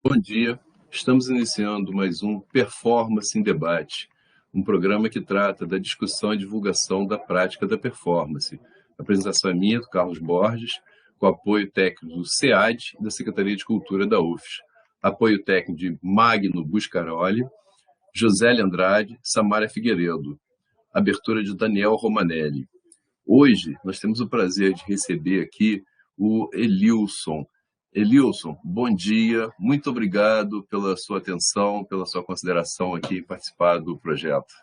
Bom dia, estamos iniciando mais um Performance em Debate, um programa que trata da discussão e divulgação da prática da performance. A apresentação é minha, do Carlos Borges, com apoio técnico do SEAD e da Secretaria de Cultura da UFES. Apoio técnico de Magno Buscaroli, Josélia Andrade, Samária Figueiredo. Abertura de Daniel Romanelli. Hoje nós temos o prazer de receber aqui o Elilson. Elilson, bom dia, muito obrigado pela sua atenção, pela sua consideração aqui em participar do projeto.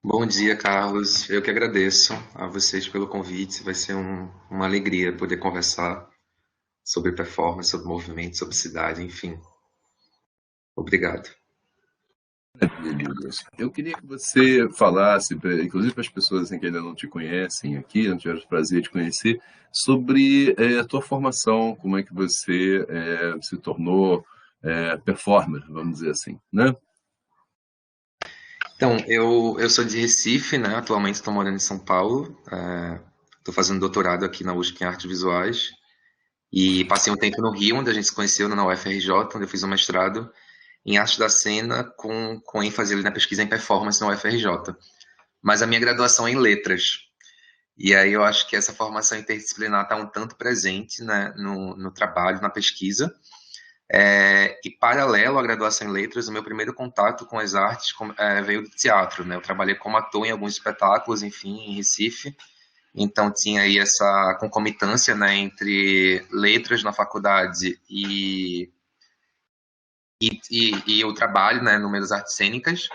Bom dia, Carlos. Eu que agradeço a vocês pelo convite. Vai ser uma alegria poder conversar sobre performance, sobre movimento, sobre cidade, enfim. Obrigado. Eu queria que você falasse, inclusive para as pessoas assim, que ainda não te conhecem aqui, não tiveram o prazer de conhecer, sobre a tua formação, como é que você se tornou performer, vamos dizer assim, né? Então, eu sou de Recife, né? Atualmente estou morando em São Paulo. Estou fazendo doutorado aqui na USP em Artes Visuais. E passei um tempo no Rio, onde a gente se conheceu, na UFRJ, onde eu fiz um mestrado em arte da cena, com ênfase ali na pesquisa em performance na UFRJ. Mas a minha graduação é em letras. E aí eu acho que essa formação interdisciplinar está um tanto presente, né, no trabalho, na pesquisa. E paralelo à graduação em letras, o meu primeiro contato com as artes veio do teatro, né? Eu trabalhei como ator em alguns espetáculos, enfim, em Recife. Então tinha aí essa concomitância, né, entre letras na faculdade e o trabalho, né, no meio das artes cênicas.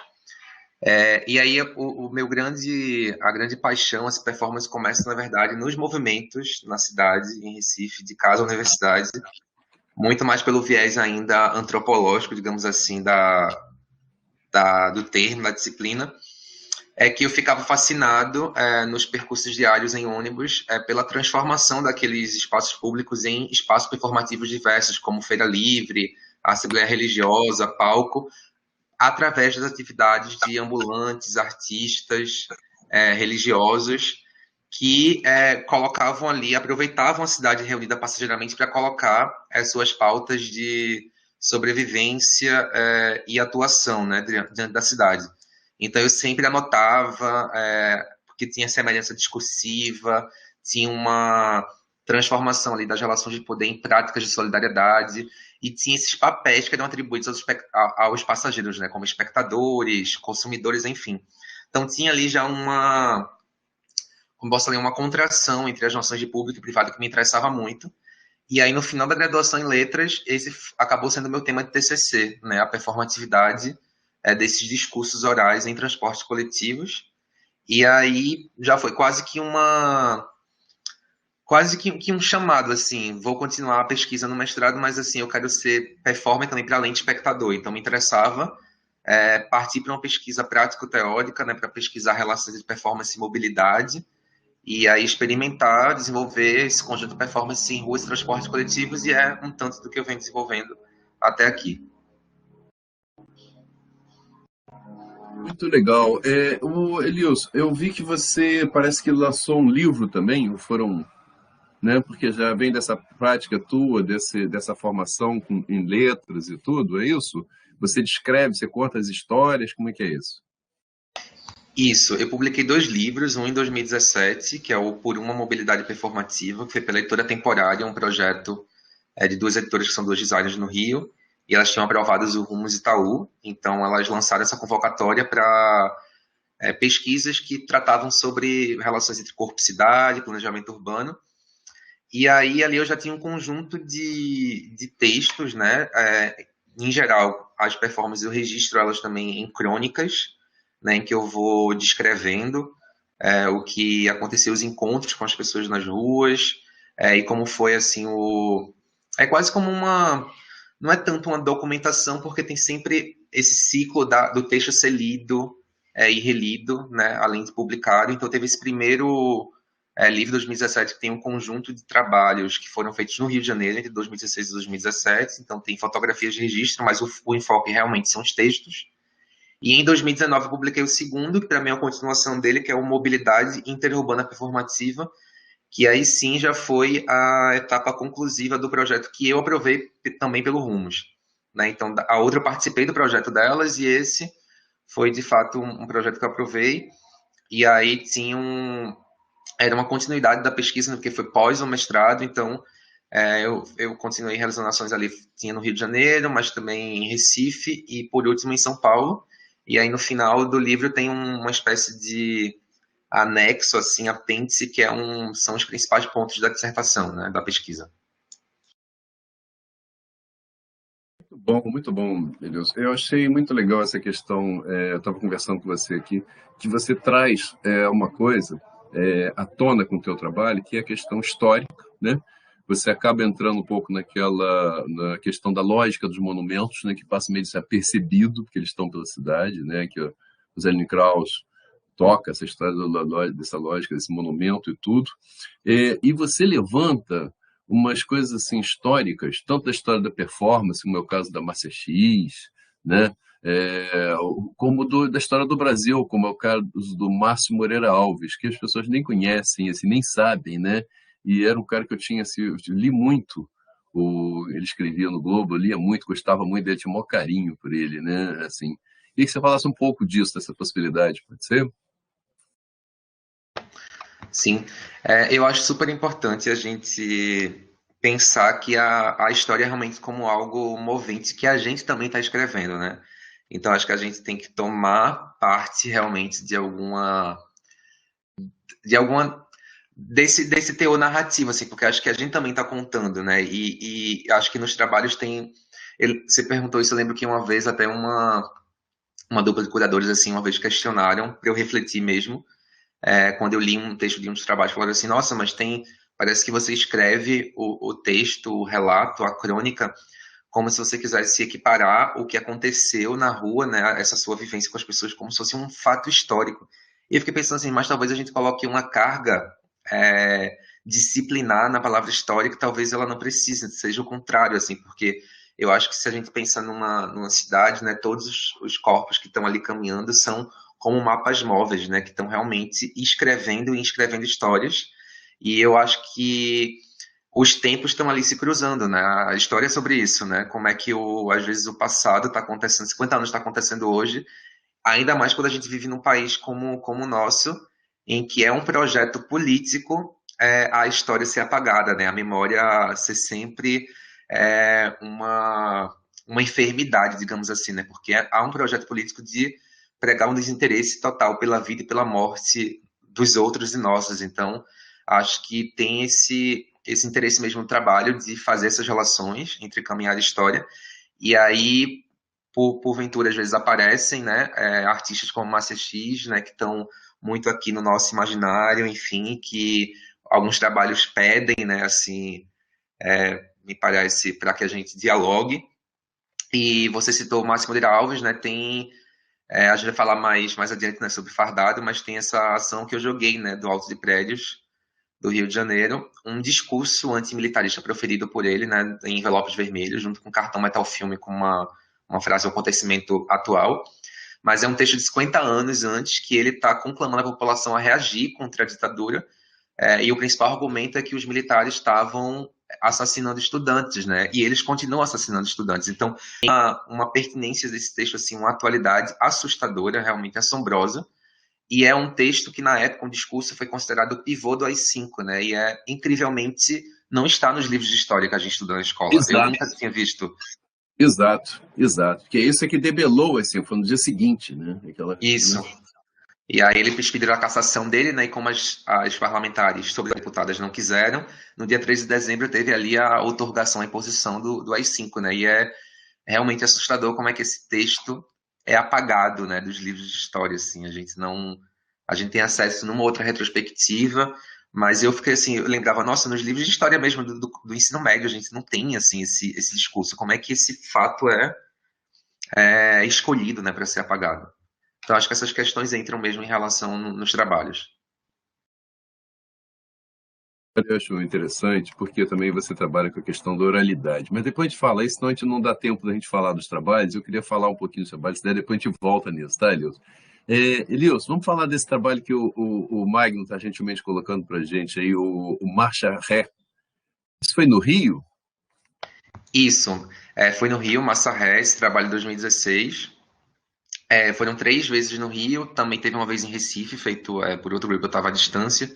E aí a grande paixão, essa performance começa, na verdade, nos movimentos na cidade, em Recife, de casa à universidade, muito mais pelo viés ainda antropológico, digamos assim, do termo, da disciplina, é que eu ficava fascinado nos percursos diários em ônibus pela transformação daqueles espaços públicos em espaços performativos diversos, como Feira Livre, Assembleia Religiosa, palco, através das atividades de ambulantes, artistas, religiosos, que colocavam ali, aproveitavam a cidade reunida passageiramente para colocar suas pautas de sobrevivência e atuação, né, diante da cidade. Então eu sempre anotava, porque tinha semelhança discursiva, tinha uma transformação ali das relações de poder em práticas de solidariedade, e tinha esses papéis que eram atribuídos aos passageiros, né, como espectadores, consumidores, enfim. Então tinha ali já como posso falar, uma contração entre as noções de público e privado que me interessava muito. E aí, no final da graduação em letras, esse acabou sendo o meu tema de TCC, né, a performatividade desses discursos orais em transportes coletivos. E aí já foi quase que um chamado, assim, vou continuar a pesquisa no mestrado, mas assim, eu quero ser performer também para além de espectador. Então me interessava partir para uma pesquisa prático-teórica, né, para pesquisar relações de performance e mobilidade, e aí experimentar, desenvolver esse conjunto de performance em ruas e transportes coletivos, e é um tanto do que eu venho desenvolvendo até aqui. Muito legal. Elilson, eu vi que você parece que lançou um livro também, ou foram, né? Porque já vem dessa prática tua, dessa formação em letras e tudo, é isso? Você descreve, você conta as histórias, como é que é isso? Isso, eu publiquei dois livros, um em 2017, que é o Por uma Mobilidade Performativa, que foi pela Editora Temporária, um projeto de duas editoras que são duas designers no Rio, e elas tinham aprovado o Rumos Itaú, então elas lançaram essa convocatória para pesquisas que tratavam sobre relações entre corpo e cidade, planejamento urbano, e aí ali eu já tinha um conjunto de textos, né? Em geral, as performances eu registro elas também em crônicas, né? Em que eu vou descrevendo o que aconteceu, os encontros com as pessoas nas ruas, e como foi assim É quase como uma. Não é tanto uma documentação, porque tem sempre esse ciclo do texto ser lido e relido, né? Além de publicado. Então teve esse primeiro livro 2017 que tem um conjunto de trabalhos que foram feitos no Rio de Janeiro entre 2016 e 2017. Então tem fotografias de registro, mas o enfoque realmente são os textos. E em 2019 eu publiquei o segundo, que para mim é a continuação dele, que é o Mobilidade Interurbana Performativa, que aí sim já foi a etapa conclusiva do projeto que eu aprovei também pelo Rumos. né? Então, a outra eu participei do projeto delas e esse foi, de fato, um projeto que eu aprovei. E aí era uma continuidade da pesquisa, né, porque foi pós o mestrado, então eu continuei realizando ações ali, tinha no Rio de Janeiro, mas também em Recife e, por último, em São Paulo. E aí, no final do livro, tem uma espécie de anexo, assim, apêndice, que são os principais pontos da dissertação, né, da pesquisa. Muito bom, Elias. Eu achei muito legal essa questão, eu estava conversando com você aqui, que você traz uma coisa à tona com o teu trabalho, que é a questão histórica, né? Você acaba entrando um pouco na questão da lógica dos monumentos, né, que passa meio desapercebido, porque eles estão pela cidade, né, que o Zé Krauss toca essa história dessa lógica, desse monumento e tudo. E você levanta umas coisas assim históricas, tanto da história da performance, como é o caso da Márcia X, né? Como da história do Brasil, como é o caso do Márcio Moreira Alves, que as pessoas nem conhecem, assim, nem sabem, né? E era um cara que eu li muito. Ele escrevia no Globo, eu lia muito, gostava muito dele, tinha o maior carinho por ele, né? Assim, e que você falasse um pouco disso, dessa possibilidade, pode ser? Sim, eu acho super importante a gente pensar que a história é realmente como algo movente que a gente também está escrevendo, né? Então acho que a gente tem que tomar parte realmente de alguma desse teor narrativo, assim, porque acho que a gente também está contando, né? E acho que nos trabalhos você perguntou isso, eu lembro que uma vez até uma dupla de curadores assim uma vez questionaram para eu refletir mesmo quando eu li um texto de um dos trabalhos, falaram assim, nossa, mas parece que você escreve o texto, o relato, a crônica, como se você quisesse equiparar o que aconteceu na rua, né, essa sua vivência com as pessoas, como se fosse um fato histórico. E eu fiquei pensando assim, mas talvez a gente coloque uma carga disciplinar na palavra história que talvez ela não precise, seja o contrário, assim, porque eu acho que se a gente pensar numa cidade, né, todos os corpos que estão ali caminhando são como mapas móveis, né, que estão realmente escrevendo e inscrevendo histórias. E eu acho que os tempos estão ali se cruzando, né? A história é sobre isso, né? Como é que às vezes o passado está acontecendo, 50 anos está acontecendo hoje, ainda mais quando a gente vive num país como o nosso, em que é um projeto político a história ser apagada, né? A memória ser sempre uma enfermidade, digamos assim, né? Porque há um projeto político de pregar um desinteresse total pela vida e pela morte dos outros e nossos. Então, acho que tem esse interesse mesmo no trabalho de fazer essas relações entre caminhar e história. E aí, porventura, às vezes aparecem, né, artistas como Márcia X, né, que estão muito aqui no nosso imaginário, enfim, que alguns trabalhos pedem, né, assim, me parece, para que a gente dialogue. E você citou o Márcio Moreira Alves, né, a gente vai falar mais adiante, né, sobre Fardado, mas tem essa ação que eu joguei, né, do Alto de Prédios, do Rio de Janeiro, um discurso antimilitarista proferido por ele, né, em envelopes vermelhos, junto com cartão metal filme com uma frase, um acontecimento atual, mas é um texto de 50 anos antes que ele está conclamando a população a reagir contra a ditadura, e o principal argumento é que os militares estavam assassinando estudantes, né? E eles continuam assassinando estudantes. Então, uma pertinência desse texto, assim, uma atualidade assustadora, realmente assombrosa. E é um texto que, na época, um discurso foi considerado o pivô do AI-5, né? E incrivelmente, não está nos livros de história que a gente estudou na escola. Eu Exato, nunca tinha visto exato, exato. Que é isso que debelou, assim, foi no dia seguinte, né? Né? isso. E aí eles pediram a cassação dele, né? E como as parlamentares sobre as deputadas não quiseram, no dia 13 de dezembro teve ali a outorgação, a imposição do AI-5, né? E é realmente assustador como é que esse texto é apagado, né, dos livros de história, assim. A gente tem acesso numa outra retrospectiva, mas eu fiquei assim, eu lembrava, nossa, nos livros de história mesmo do ensino médio a gente não tem assim esse discurso. Como é que esse fato é escolhido, né, para ser apagado? Então acho que essas questões entram mesmo em relação nos trabalhos. Eu acho interessante, porque também você trabalha com a questão da oralidade. Mas depois a gente fala isso, senão a gente não dá tempo da gente falar dos trabalhos. Eu queria falar um pouquinho dos trabalhos, daí depois a gente volta nisso, tá, Elias? Elias, vamos falar desse trabalho que o Magno está gentilmente colocando para a gente aí, o Marcha Ré. Isso foi no Rio? Isso, foi no Rio, Massa Ré, esse trabalho de 2016. Foram 3 vezes no Rio, também teve uma vez em Recife, feito por outro grupo, eu estava à distância.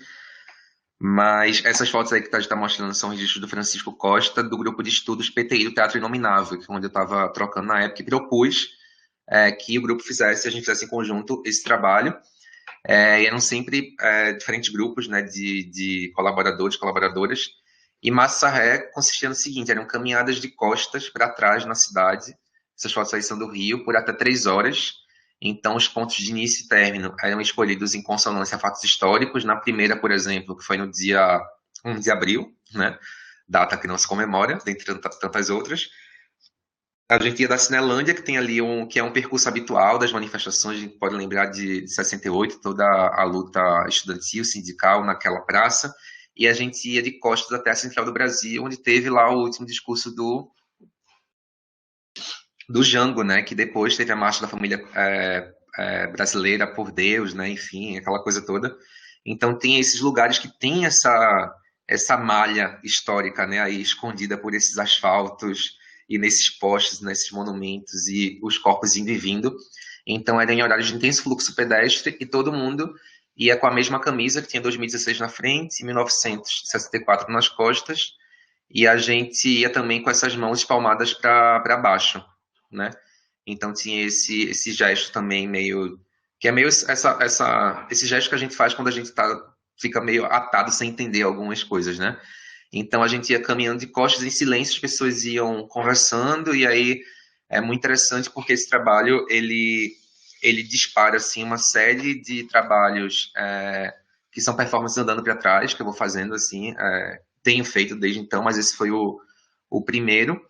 Mas essas fotos aí que a gente está mostrando são registros do Francisco Costa, do grupo de estudos PTI do Teatro Inominável, que é onde eu estava trocando na época, e propus que o grupo fizesse, a gente fizesse em conjunto esse trabalho. E eram sempre diferentes grupos, né, de colaboradores, colaboradoras. E Massa Ré consistia no seguinte: eram caminhadas de costas para trás na cidade. Essas fotos aí são do Rio, por até 3 horas. Então, os pontos de início e término eram escolhidos em consonância a fatos históricos. Na primeira, por exemplo, que foi no dia 1 de abril, né, data que não se comemora, dentre tantas outras. A gente ia da Cinelândia, que tem ali que é um percurso habitual das manifestações. A gente pode lembrar de 68, toda a luta estudantil, sindical naquela praça. E a gente ia de costas até a Central do Brasil, onde teve lá o último discurso do Jango, né? Que depois teve a marcha da família brasileira por Deus, né? Enfim, aquela coisa toda. Então tem esses lugares que tem essa malha histórica, né? Aí escondida por esses asfaltos e nesses postes, nesses monumentos e os corpos indo e vindo. Então era em horários de intenso fluxo pedestre e todo mundo ia com a mesma camisa que tinha 2016 na frente e 1964 nas costas, e a gente ia também com essas mãos espalmadas para baixo, né? Então tinha esse gesto também meio que é meio esse gesto que a gente faz quando a gente fica meio atado sem entender algumas coisas, né? Então a gente ia caminhando de costas em silêncio, as pessoas iam conversando, e aí é muito interessante porque esse trabalho ele dispara assim uma série de trabalhos que são performances andando para trás que eu vou fazendo assim, tenho feito desde então, mas esse foi o primeiro.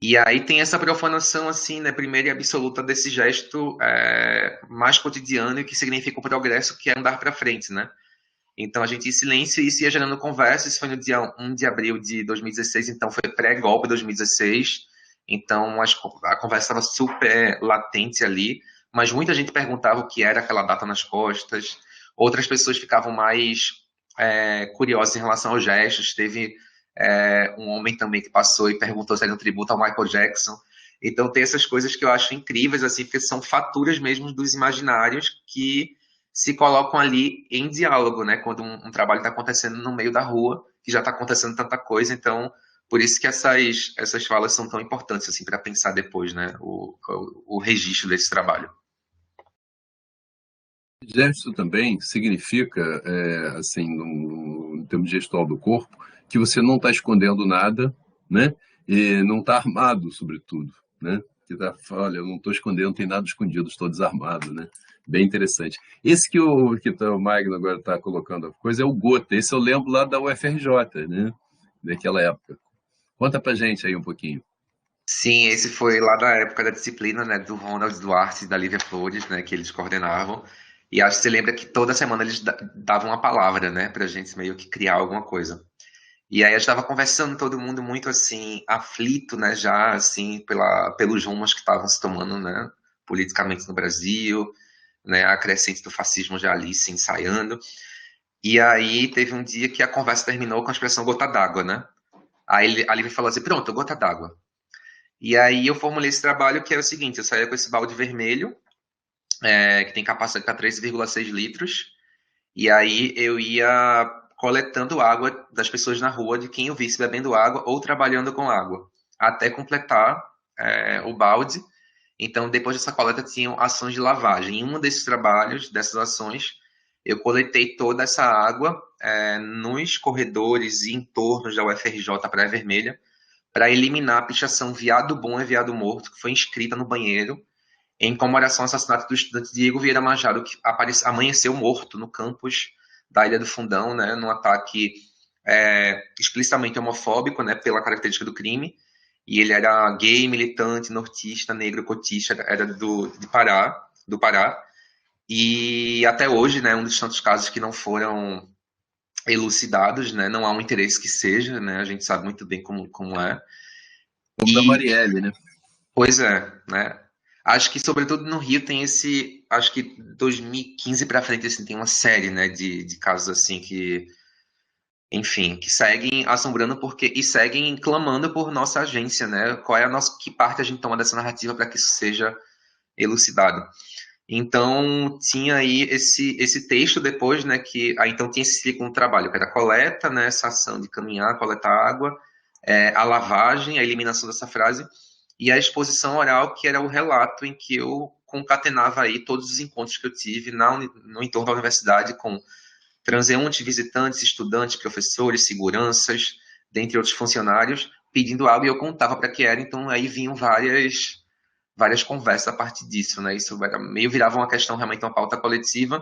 E aí tem essa profanação assim, né, primeira e absoluta desse gesto mais cotidiano e que significa o progresso, que é andar para frente, né? Então a gente ia em silêncio e isso ia gerando conversa. Isso foi no dia 1 de abril de 2016, então foi pré-golpe 2016. Então a conversa estava super latente ali, mas muita gente perguntava o que era aquela data nas costas. Outras pessoas ficavam mais curiosas em relação aos gestos. Teve um homem também que passou e perguntou se era um tributo ao Michael Jackson. Então tem essas coisas que eu acho incríveis, assim, porque são faturas mesmo dos imaginários que se colocam ali em diálogo, né? Quando um trabalho está acontecendo no meio da rua, que já está acontecendo tanta coisa. Então, por isso que essas falas são tão importantes, assim, para pensar depois, né? O registro desse trabalho. Gesto também significa, assim, no termo gestual do corpo, que você não está escondendo nada, né? E não está armado, sobretudo, né? Que tá, olha, eu não estou escondendo, não tem nada escondido, estou desarmado, né? Bem interessante. Esse o Magno agora está colocando a coisa é o Gota. Esse eu lembro lá da UFRJ, né? Daquela época. Conta pra gente aí um pouquinho. Sim, esse foi lá da época da disciplina, né, do Ronald Duarte e da Lívia Flores, né, que eles coordenavam. E acho que você lembra que toda semana eles davam uma palavra, né, pra gente meio que criar alguma coisa. E aí eu estava conversando, todo mundo muito assim, aflito, né, já assim, pelos rumos que estavam se tomando, né, politicamente no Brasil, né, a crescente do fascismo já ali se ensaiando. E aí teve um dia que a conversa terminou com a expressão gota d'água, né? Aí a Lívia falou assim, pronto, gota d'água. E aí eu formulei esse trabalho que era o seguinte: eu saía com esse balde vermelho, que tem capacidade para 3,6 litros, e aí eu ia coletando água das pessoas na rua, de quem eu visse bebendo água ou trabalhando com água, até completar o balde. Então, depois dessa coleta, tinham ações de lavagem. Em um desses trabalhos, dessas ações, eu coletei toda essa água nos corredores e entornos da UFRJ Praia Vermelha, para eliminar a pichação Viado Bom é Viado Morto, que foi inscrita no banheiro, em comemoração ao assassinato do estudante Diego Vieira Majado, que amanheceu morto no campus da Ilha do Fundão, né, num ataque explicitamente homofóbico, né, pela característica do crime. E ele era gay, militante, nortista, negro, cotista, era do Pará. E até hoje, né, um dos tantos casos que não foram elucidados, né, não há um interesse que seja, né, a gente sabe muito bem como é. Como da E Marielle, né? Pois é, né? Acho que, sobretudo no Rio, tem esse. Acho que 2015 para frente, assim, tem uma série, né, de casos assim que enfim, que seguem assombrando porque e seguem clamando por nossa agência, né? Qual é a nossa, que parte a gente toma dessa narrativa para que isso seja elucidado. Então, tinha aí esse texto depois, né, que aí então tinha esse ciclo de trabalho, que era a coleta, né, essa ação de caminhar, coletar água, a lavagem, a eliminação dessa frase, e a exposição oral, que era o relato em que eu concatenava aí todos os encontros que eu tive no entorno da universidade com transeuntes, visitantes, estudantes, professores, seguranças, dentre outros funcionários, pedindo algo e eu contava para que era, então aí vinham várias conversas a partir disso, né? Isso meio virava uma questão, realmente uma pauta coletiva.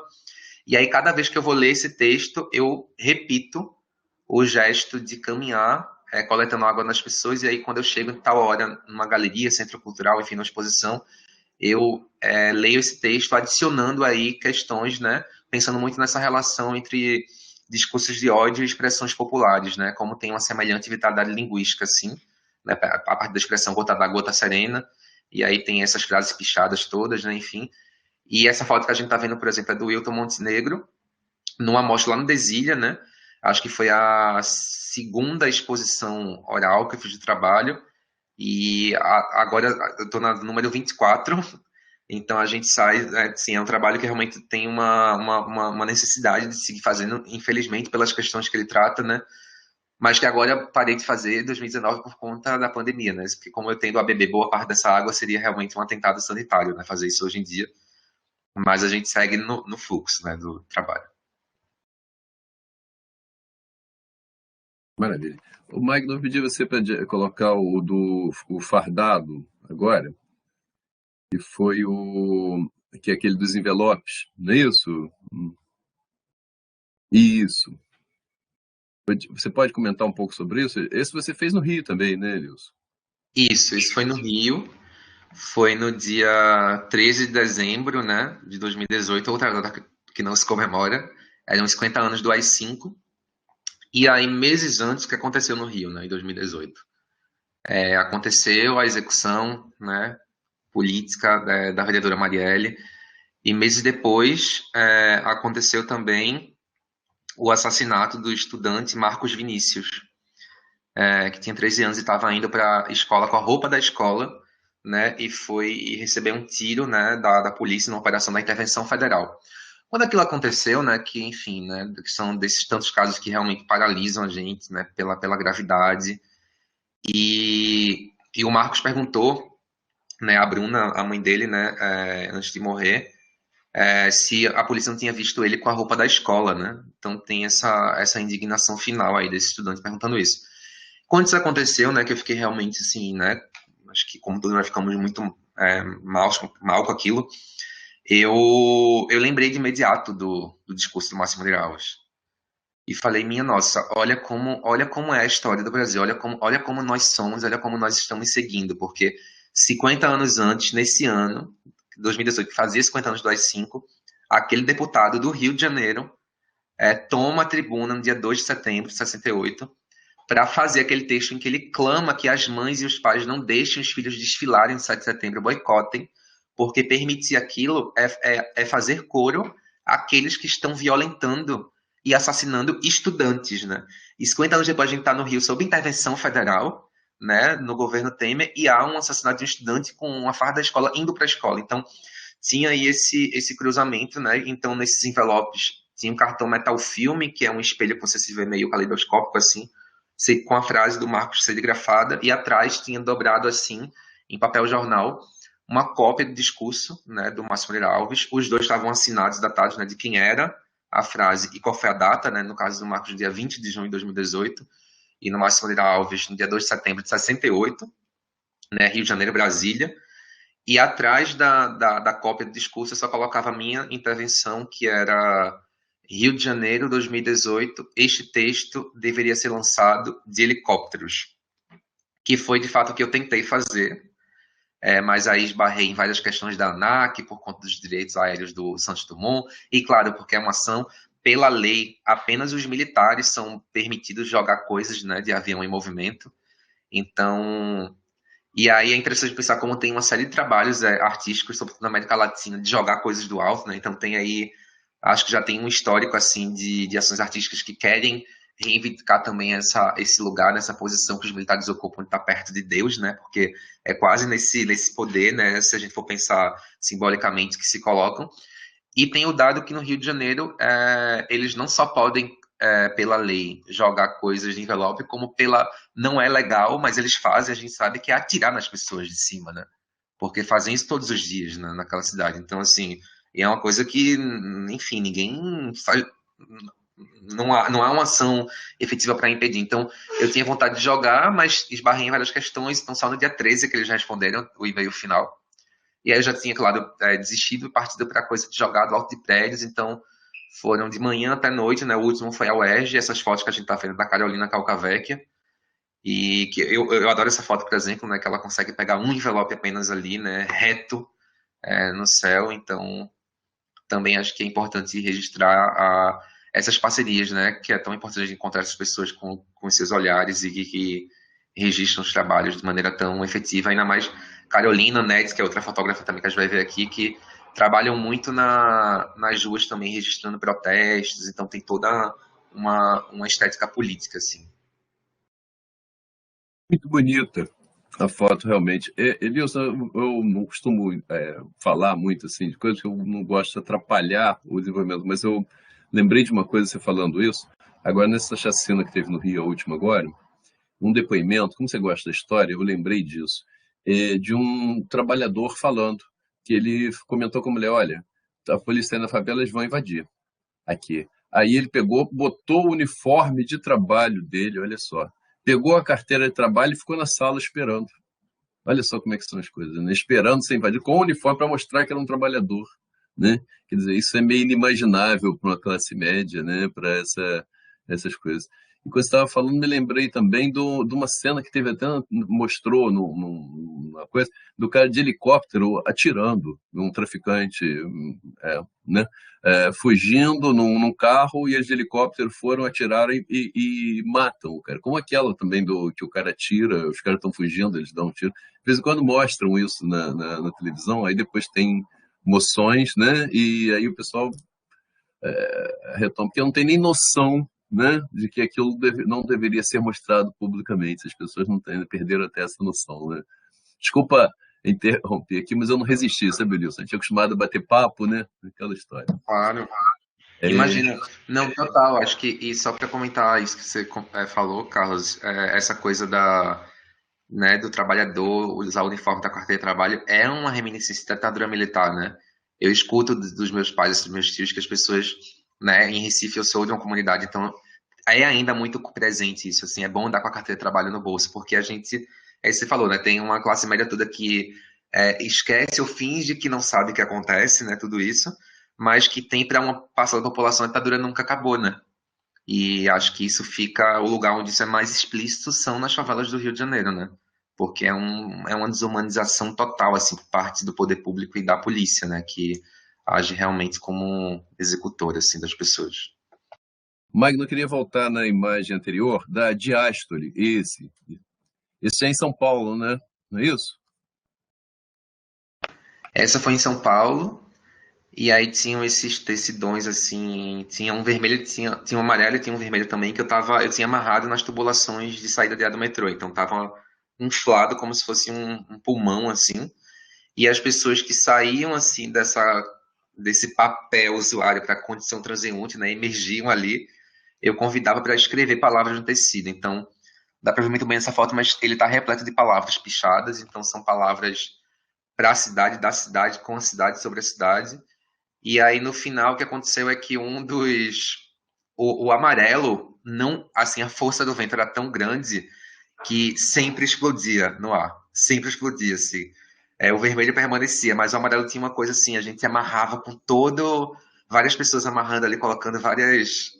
E aí, cada vez que eu vou ler esse texto, eu repito o gesto de caminhar, coletando água nas pessoas, e aí quando eu chego em tal hora, numa galeria, centro cultural, enfim, numa exposição, eu leio esse texto adicionando aí questões, né? Pensando muito nessa relação entre discursos de ódio e expressões populares, né? Como tem uma semelhante vitalidade linguística, assim, né? A parte da expressão gota da gota serena, e aí tem essas frases pichadas todas, né? Enfim. E essa foto que a gente está vendo, por exemplo, é do Wilton Montenegro, numa mostra lá no Desilha, né? Acho que foi a segunda exposição oral que eu fiz de trabalho. E agora eu estou na número 24, então a gente sai, assim, é um trabalho que realmente tem uma necessidade de seguir fazendo, infelizmente, pelas questões que ele trata, né? Mas que agora eu parei de fazer em 2019 por conta da pandemia, né? Porque como eu tendo a beber boa parte dessa água, seria realmente um atentado sanitário, né? Fazer isso hoje em dia. Mas a gente segue no fluxo, né, do trabalho. Maravilha. O Magno pediu você para colocar o fardado agora, que foi que é aquele dos envelopes, não é isso? Isso. Você pode comentar um pouco sobre isso? Esse você fez no Rio também, né, Nilson? Isso foi no Rio, foi no dia 13 de dezembro, né, de 2018, outra data que não se comemora, eram os 50 anos do AI-5, e aí meses antes que aconteceu no Rio, né, em 2018. Aconteceu a execução, né, política da vereadora Marielle, e meses depois aconteceu também o assassinato do estudante Marcos Vinícius, que tinha 13 anos e estava indo para a escola com a roupa da escola, né, e recebeu um tiro, né, da polícia numa operação da intervenção federal. Quando aquilo aconteceu, né, que enfim, né, que são desses tantos casos que realmente paralisam a gente, né, pela gravidade, e o Marcos perguntou, né, a Bruna, a mãe dele, né, antes de morrer, se a polícia não tinha visto ele com a roupa da escola, né? Então tem essa indignação final aí desse estudante perguntando isso. Quando isso aconteceu, né, que eu fiquei realmente assim, né, acho que como todos nós ficamos muito mal com aquilo, eu lembrei de imediato do discurso do Máximo de Alves. E falei, minha nossa, olha como é a história do Brasil, olha como nós somos, olha como nós estamos seguindo, porque 50 anos antes, nesse ano, 2018, que fazia 50 anos do AI-5, aquele deputado do Rio de Janeiro toma a tribuna no dia 2 de setembro de 68 para fazer aquele texto em que ele clama que as mães e os pais não deixem os filhos desfilarem no 7 de setembro, boicotem, porque permitir aquilo é fazer coro àqueles que estão violentando e assassinando estudantes, né? E 50 anos depois a gente está no Rio sob intervenção federal, né, no governo Temer, e há um assassinato de um estudante com uma farda da escola indo para a escola. Então, tinha aí esse cruzamento, né? Então, nesses envelopes, tinha um cartão metal filme, que é um espelho que você se vê meio caleidoscópico, assim, com a frase do Marcos serigrafada, e atrás tinha dobrado assim, em papel jornal, uma cópia do discurso, né, do Márcio Moreira Alves. Os dois estavam assinados, datados, né, de quem era a frase e qual foi a data, né, no caso do Marcos, dia 20 de junho de 2018, e no Márcio Moreira Alves, no dia 2 de setembro de 68, né, Rio de Janeiro, Brasília. E atrás da cópia do discurso eu só colocava a minha intervenção, que era Rio de Janeiro, 2018, este texto deveria ser lançado de helicópteros, que foi de fato o que eu tentei fazer, mas aí esbarrei em várias questões da ANAC, por conta dos direitos aéreos do Santos Dumont, e claro, porque é uma ação, pela lei, apenas os militares são permitidos jogar coisas, né, de avião em movimento, então... E aí é interessante pensar como tem uma série de trabalhos artísticos, sobretudo na América Latina, de jogar coisas do alto, né? Então tem aí, acho que já tem um histórico assim de ações artísticas que querem reivindicar também esse lugar, nessa posição que os militares ocupam de estar perto de Deus, né? Porque é quase nesse poder, né? Se a gente for pensar simbolicamente, que se colocam. E tem o dado que no Rio de Janeiro eles não só podem, pela lei, jogar coisas de envelope, como pela. Não é legal, mas eles fazem, a gente sabe que é atirar nas pessoas de cima, né? Porque fazem isso todos os dias, né, naquela cidade. Então, assim, é uma coisa que, enfim, ninguém faz. Não há uma ação efetiva para impedir. Então, eu tinha vontade de jogar, mas esbarrei em várias questões. Então, só no dia 13 que eles responderam o e-mail final. E aí eu já tinha, claro, desistido e partido para a coisa de jogar do alto de prédios. Então, foram de manhã até noite, né? O último foi a UERJ, essas fotos que a gente está vendo da Carolina Calcavecchia. E que eu adoro essa foto, por exemplo, né? Que ela consegue pegar um envelope apenas ali, né? Reto, no céu. Então, também acho que é importante registrar essas parcerias, né? Que é tão importante encontrar essas pessoas com seus olhares e que registram os trabalhos de maneira tão efetiva, ainda mais Carolina Nets, que é outra fotógrafa também que a gente vai ver aqui, que trabalham muito nas ruas também, registrando protestos, então tem toda uma estética política, assim. Muito bonita a foto, realmente. Elilson, eu não costumo falar muito assim de coisas que eu não gosto de atrapalhar o desenvolvimento, mas eu lembrei de uma coisa você falando isso. Agora, nessa chacina que teve no Rio, a última agora, um depoimento, como você gosta da história, eu lembrei disso, de um trabalhador falando, que ele comentou com a mulher, olha, a polícia aí na favela, eles vão invadir aqui. Aí ele pegou, botou o uniforme de trabalho dele, olha só, pegou a carteira de trabalho e ficou na sala esperando. Olha só como é que são as coisas, né? Esperando ser invadido com o uniforme para mostrar que era um trabalhador, né? Quer dizer, isso é meio inimaginável para uma classe média, né? Para essas coisas. E quando você estava falando, me lembrei também de uma cena que teve até, mostrou numa coisa, do cara de helicóptero atirando num traficante, né? Fugindo num carro e eles de helicóptero foram, atiraram e matam o cara. Como aquela também que o cara atira, os caras estão fugindo, eles dão um tiro. De vez em quando mostram isso na televisão, aí depois tem moções, né? E aí o pessoal retoma, porque não tem nem noção, né, de que aquilo não deveria ser mostrado publicamente. As pessoas não têm, perderam até essa noção, né? Desculpa interromper aqui, mas eu não resisti, sabe, Wilson? Eu tinha acostumado a bater papo, né? Aquela história. Claro. É, Imagina, não, total, acho que, e só para comentar isso que você falou, Carlos, essa coisa né, do trabalhador usar o uniforme da carteira de trabalho é uma reminiscência da ditadura militar, né? Eu escuto dos meus pais, dos meus tios, que as pessoas, né, em Recife eu sou de uma comunidade, então é ainda muito presente isso, assim, é bom andar com a carteira de trabalho no bolso, porque a gente, é isso que você falou, né, tem uma classe média toda que esquece ou finge que não sabe o que acontece, né, tudo isso, mas que tem para uma parcela da população a ditadura nunca acabou, né? E acho que isso fica, o lugar onde isso é mais explícito são nas favelas do Rio de Janeiro, né? Porque é uma desumanização total, assim, por parte do poder público e da polícia, né? Que age realmente como um executor, assim, das pessoas. Magno, eu queria voltar na imagem anterior da diástole, esse. Esse é em São Paulo, né? Não é isso? Essa foi em São Paulo, e aí tinham esses tecidões, assim, tinha um vermelho, tinha um amarelo e tinha um vermelho também, que eu tinha amarrado nas tubulações de saída do metrô, então tava inflado como se fosse um pulmão, assim, e as pessoas que saíam assim desse papel usuário para condição transeunte, né, emergiam ali, eu convidava para escrever palavras no tecido. Então, dá para ver muito bem essa foto, mas ele está repleto de palavras pichadas, então são palavras para a cidade, da cidade, com a cidade, sobre a cidade. E aí no final o que aconteceu é que o amarelo, não, assim, a força do vento era tão grande que sempre explodia no ar, sempre explodia, assim. O vermelho permanecia, mas o amarelo tinha uma coisa assim, a gente amarrava com várias pessoas amarrando ali, colocando várias,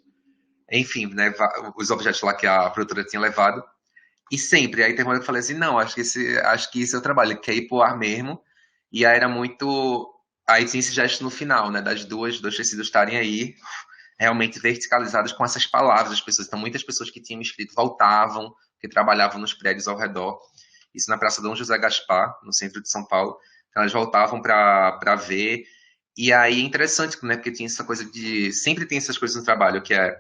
enfim, né, os objetos lá que a produtora tinha levado, e sempre, aí tem uma hora que eu falei assim, não, acho que esse é o trabalho, que é ir pro ar mesmo, e aí era muito, aí tinha esse gesto no final, né, dois tecidos estarem aí, realmente verticalizados com essas palavras das pessoas. Então, muitas pessoas que tinham escrito voltavam, que trabalhavam nos prédios ao redor. Isso na Praça Dom José Gaspar, no centro de São Paulo. Então, elas voltavam para ver. E aí é interessante, né? Porque tinha essa coisa de. Sempre tem essas coisas no trabalho, que é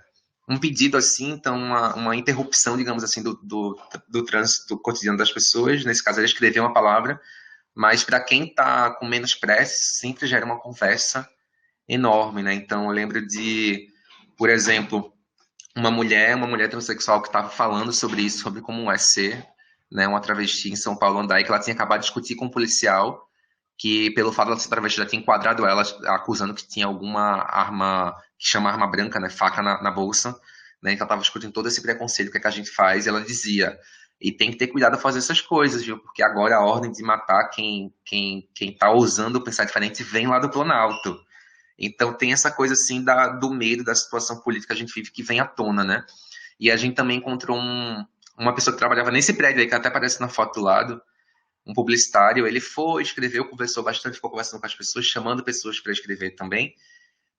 um pedido assim, então uma interrupção, digamos assim, do trânsito cotidiano das pessoas. Nesse caso, ela escreveu uma palavra, mas para quem está com menos pressa, sempre gera uma conversa enorme, né? Então, eu lembro de, por exemplo, uma mulher transexual que estava falando sobre isso, sobre como é ser, né, uma travesti em São Paulo, Andai, que ela tinha acabado de discutir com um policial, que pelo fato de ela ser travesti já tinha enquadrado ela, acusando que tinha alguma arma, que chama arma branca, né, faca na bolsa, né, que ela estava discutindo todo esse preconceito, que é que a gente faz, e ela dizia, e tem que ter cuidado a fazer essas coisas, viu, porque agora a ordem de matar quem tá ousando pensar diferente vem lá do Planalto. Então tem essa coisa assim do medo da situação política que a gente vive que vem à tona, né? E a gente também encontrou uma pessoa que trabalhava nesse prédio aí, que até aparece na foto do lado, um publicitário. Ele foi, escreveu, conversou bastante, ficou conversando com as pessoas, chamando pessoas para escrever também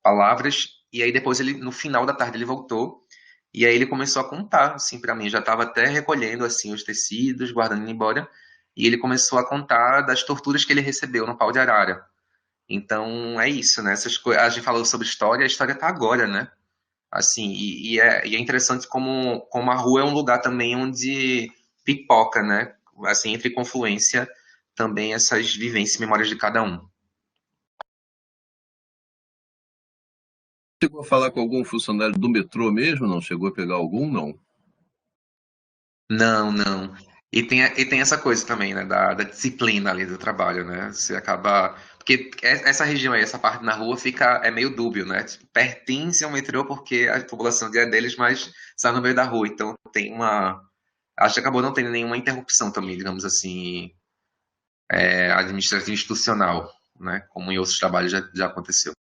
palavras. E aí depois ele, no final da tarde, ele voltou. E aí ele começou a contar, assim, para mim. Já estava até recolhendo, assim, os tecidos, guardando embora. E ele começou a contar das torturas que ele recebeu no pau de arara. Então é isso, né? A gente falou sobre história, a história tá agora, né? Assim, e é interessante como a rua é um lugar também onde pipoca, né? Assim, entre confluência também essas vivências e memórias de cada um. Chegou a falar com algum funcionário do metrô mesmo? Não chegou a pegar algum? Não. Não, não. E tem essa coisa também, né, da disciplina ali do trabalho, né? Você acaba. Porque essa região aí, essa parte na rua, é meio dúbio, né? Tipo, pertence ao metrô porque a população é deles, mas está no meio da rua. Então tem uma. Acho que acabou não tendo nenhuma interrupção também, digamos assim, administrativa institucional, né? Como em outros trabalhos já aconteceu.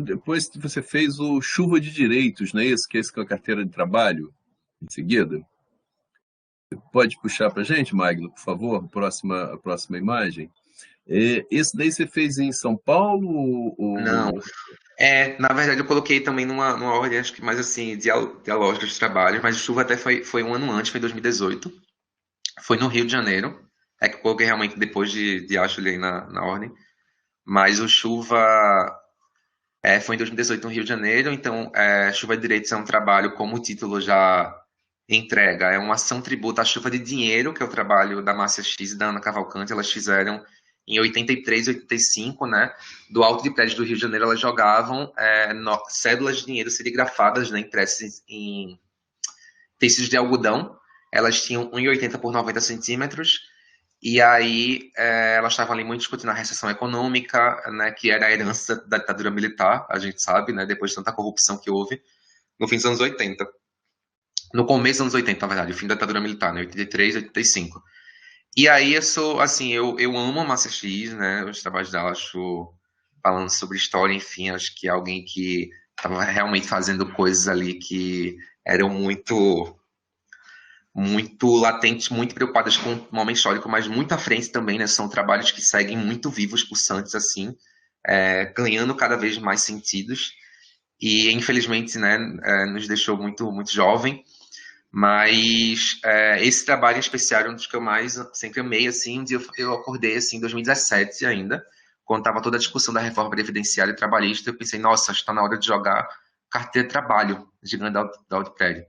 Depois que você fez o Chuva de Direitos, não é isso? Que é esse com a carteira de trabalho, em seguida. Pode puxar para a gente, Magno, por favor, a próxima imagem. Esse daí você fez em São Paulo Não, na verdade eu coloquei também numa ordem, acho que mais assim, dialógica de trabalho, mas o Chuva até foi um ano antes, foi em 2018. Foi no Rio de Janeiro. É que eu coloquei realmente depois de acho ele aí na ordem. Mas o Chuva foi em 2018 no Rio de Janeiro. Então, Chuva de Direitos é um trabalho, como o título já entrega, é uma ação tributa à chuva de dinheiro, que é o trabalho da Márcia X e da Ana Cavalcante. Elas fizeram em 83 e 85, né? Do alto de prédio do Rio de Janeiro, elas jogavam cédulas de dinheiro serigrafadas, né, impressas em tecidos de algodão. Elas tinham 1,80 por 90 centímetros. E aí elas estavam ali muito discutindo a recessão econômica, né, que era a herança da ditadura militar, a gente sabe, né, depois de tanta corrupção que houve no fim dos anos 80. No começo dos anos 80, na verdade, o fim da ditadura militar, né, 83, 85. E aí eu sou, assim, eu amo a Márcia X, né, os trabalhos dela, acho, falando sobre história, enfim, acho que é alguém que estava realmente fazendo coisas ali que eram muito latentes, muito preocupadas com o momento histórico, mas muito à frente também, né? São trabalhos que seguem muito vivos, pulsantes, assim, ganhando cada vez mais sentidos. E, infelizmente, né, nos deixou muito, muito jovem. Mas esse trabalho em especial é um dos que eu mais sempre amei, assim. Um dia eu acordei, assim, em 2017 ainda, quando estava toda a discussão da reforma previdenciária e trabalhista, eu pensei, nossa, está na hora de jogar carteira de trabalho gigante da Audipred.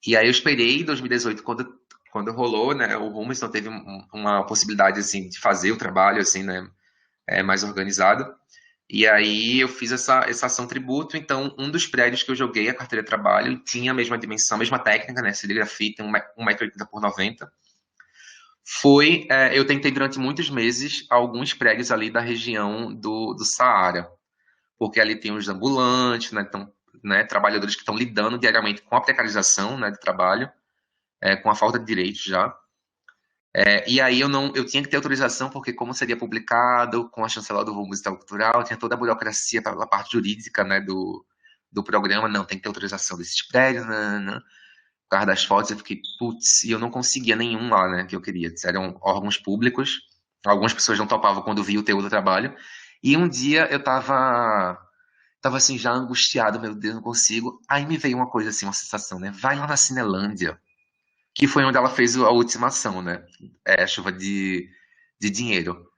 E aí eu esperei em 2018, quando rolou, né, o Rumo, então teve uma possibilidade, assim, de fazer o trabalho, assim, né, mais organizado. E aí eu fiz essa ação tributo, então um dos prédios que eu joguei a carteira de trabalho tinha a mesma dimensão, a mesma técnica, né, serigrafia, tem 1,80 m por 90. Eu tentei durante muitos meses alguns prédios ali da região do Saara, porque ali tem os ambulantes, né, então, né, trabalhadores que estão lidando diariamente com a precarização, né, do trabalho, com a falta de direitos já. E aí eu tinha que ter autorização, porque como seria publicado com a chanceler do Musical Cultural, tinha toda a burocracia pela parte jurídica, né, do programa, não, tem que ter autorização desses prédios, né. Por causa das fotos, eu fiquei, putz, e eu não conseguia nenhum lá, né, que eu queria. Eram órgãos públicos, algumas pessoas não topavam quando viam o teu do trabalho, e um dia eu tava assim, já angustiado, meu Deus, não consigo, aí me veio uma coisa assim, uma sensação, né, vai lá na Cinelândia, que foi onde ela fez a última ação, né? A chuva de dinheiro.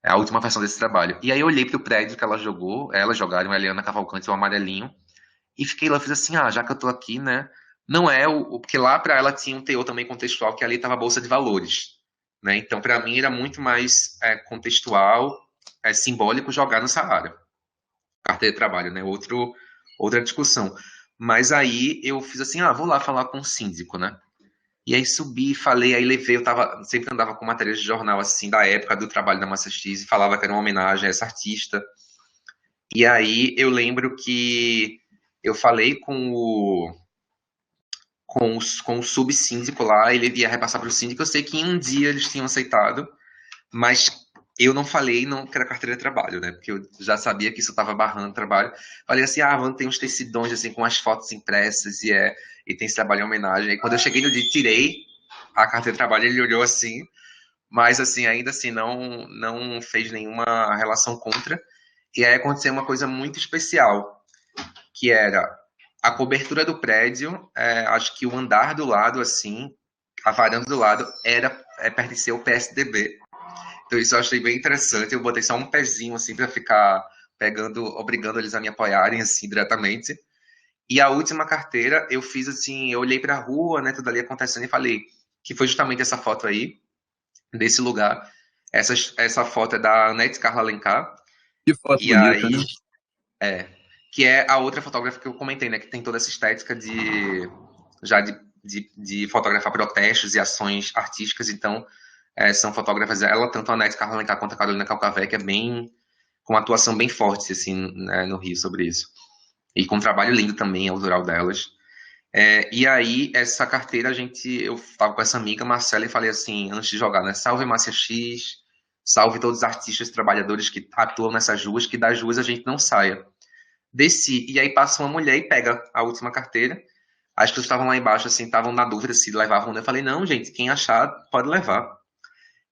É a última versão desse trabalho. E aí eu olhei pro prédio que ela jogou, elas jogaram, a Eliana Cavalcante, o amarelinho. e fiquei lá, fiz assim, já que eu tô aqui, né? Não é porque lá para ela tinha um teor também contextual, que ali estava a bolsa de valores, né? Então, para mim era muito mais contextual, simbólico jogar no Saara. Carteira de trabalho, né? Outra discussão. Mas aí eu fiz assim, vou lá falar com o síndico, né? E aí subi, falei, aí levei, sempre andava com matérias de jornal, assim, da época do trabalho da Massa X, e falava que era uma homenagem a essa artista. E aí eu lembro que eu falei com o subsíndico lá, ele ia repassar para o síndico, eu sei que em um dia eles tinham aceitado, mas eu não falei não, que era carteira de trabalho, né? Porque eu já sabia que isso estava barrando o trabalho. Falei assim, vamos ter uns tecidões assim com as fotos impressas e tem esse trabalho em homenagem. Aí quando eu cheguei no dia, tirei a carteira de trabalho, ele olhou assim, mas assim, ainda assim não fez nenhuma relação contra. E aí aconteceu uma coisa muito especial, que era a cobertura do prédio, acho que o andar do lado, assim, a varanda do lado, pertencia ao PSDB. Então isso eu achei bem interessante. Eu botei só um pezinho assim para ficar obrigando eles a me apoiarem assim diretamente. E a última carteira eu fiz assim, eu olhei para a rua, né, tudo ali acontecendo e falei que foi justamente essa foto aí desse lugar. Essa foto é da Anete Carla Alencar. Que foto E bonita, aí né? é que é a outra fotógrafa que eu comentei, né, que tem toda essa estética de fotografar protestos e ações artísticas. Então são fotógrafas, ela, tanto a Anete Carla Alencar quanto a Carolina Calcavé, que é bem, com uma atuação bem forte, assim, né, no Rio sobre isso. E com um trabalho lindo também, autoral delas. E aí, essa carteira, eu tava com essa amiga, Marcela, e falei assim, antes de jogar, né, salve Márcia X, salve todos os artistas e trabalhadores que atuam nessas ruas, que das ruas a gente não saia. Desci, e aí passa uma mulher e pega a última carteira. As pessoas estavam lá embaixo, assim, estavam na dúvida se levavam ou não. Eu falei, não, gente, quem achar, pode levar.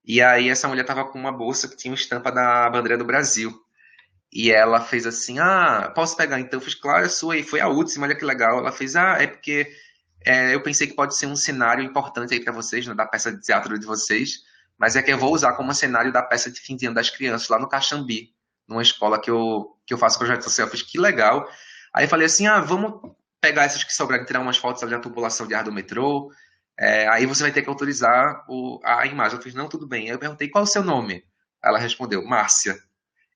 E aí essa mulher tava com uma bolsa que tinha uma estampa da bandeira do Brasil. E ela fez assim, posso pegar? Então eu fiz, claro, é sua. E foi a última, olha que legal. Ela fez, é porque eu pensei que pode ser um cenário importante aí para vocês, né, da peça de teatro de vocês, mas é que eu vou usar como cenário da peça de fim de ano das crianças, lá no Caxambi, numa escola que eu faço projeto social. Eu fiz, que legal. Aí eu falei assim, vamos pegar essas que sobraram e tirar umas fotos da tubulação de ar do metrô. Aí você vai ter que autorizar a imagem. Eu fiz, não, tudo bem. Aí eu perguntei, qual é o seu nome? Ela respondeu, Márcia.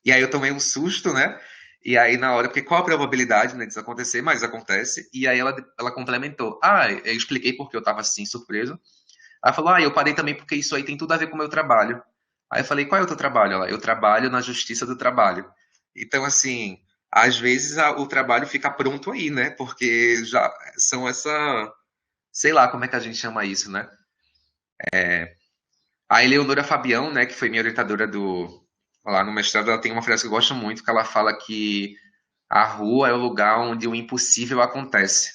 E aí eu tomei um susto, né? E aí na hora, porque qual a probabilidade, né, disso acontecer? Mas acontece. E aí ela complementou. Eu expliquei porque eu tava assim, surpreso. Ela falou, eu parei também porque isso aí tem tudo a ver com o meu trabalho. Aí eu falei, qual é o teu trabalho? Eu trabalho na Justiça do Trabalho. Então, assim, às vezes o trabalho fica pronto aí, né? Porque já são sei lá como é que a gente chama isso, né? A Eleonora Fabião, né, que foi minha orientadora lá no mestrado, ela tem uma frase que eu gosto muito, que ela fala que a rua é o lugar onde o impossível acontece.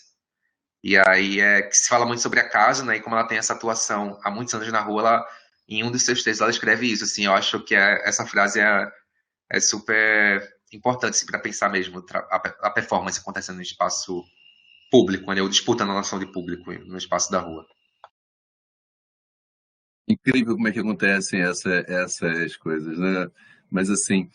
E aí que se fala muito sobre a casa, né? E como ela tem essa atuação há muitos anos na rua, em um dos seus textos ela escreve isso. Assim, eu acho que essa frase é super importante assim, para pensar mesmo a performance acontecendo no espaço público, né? Ou disputando a noção de público no espaço da rua. Incrível como é que acontecem essas coisas, né? Mas assim,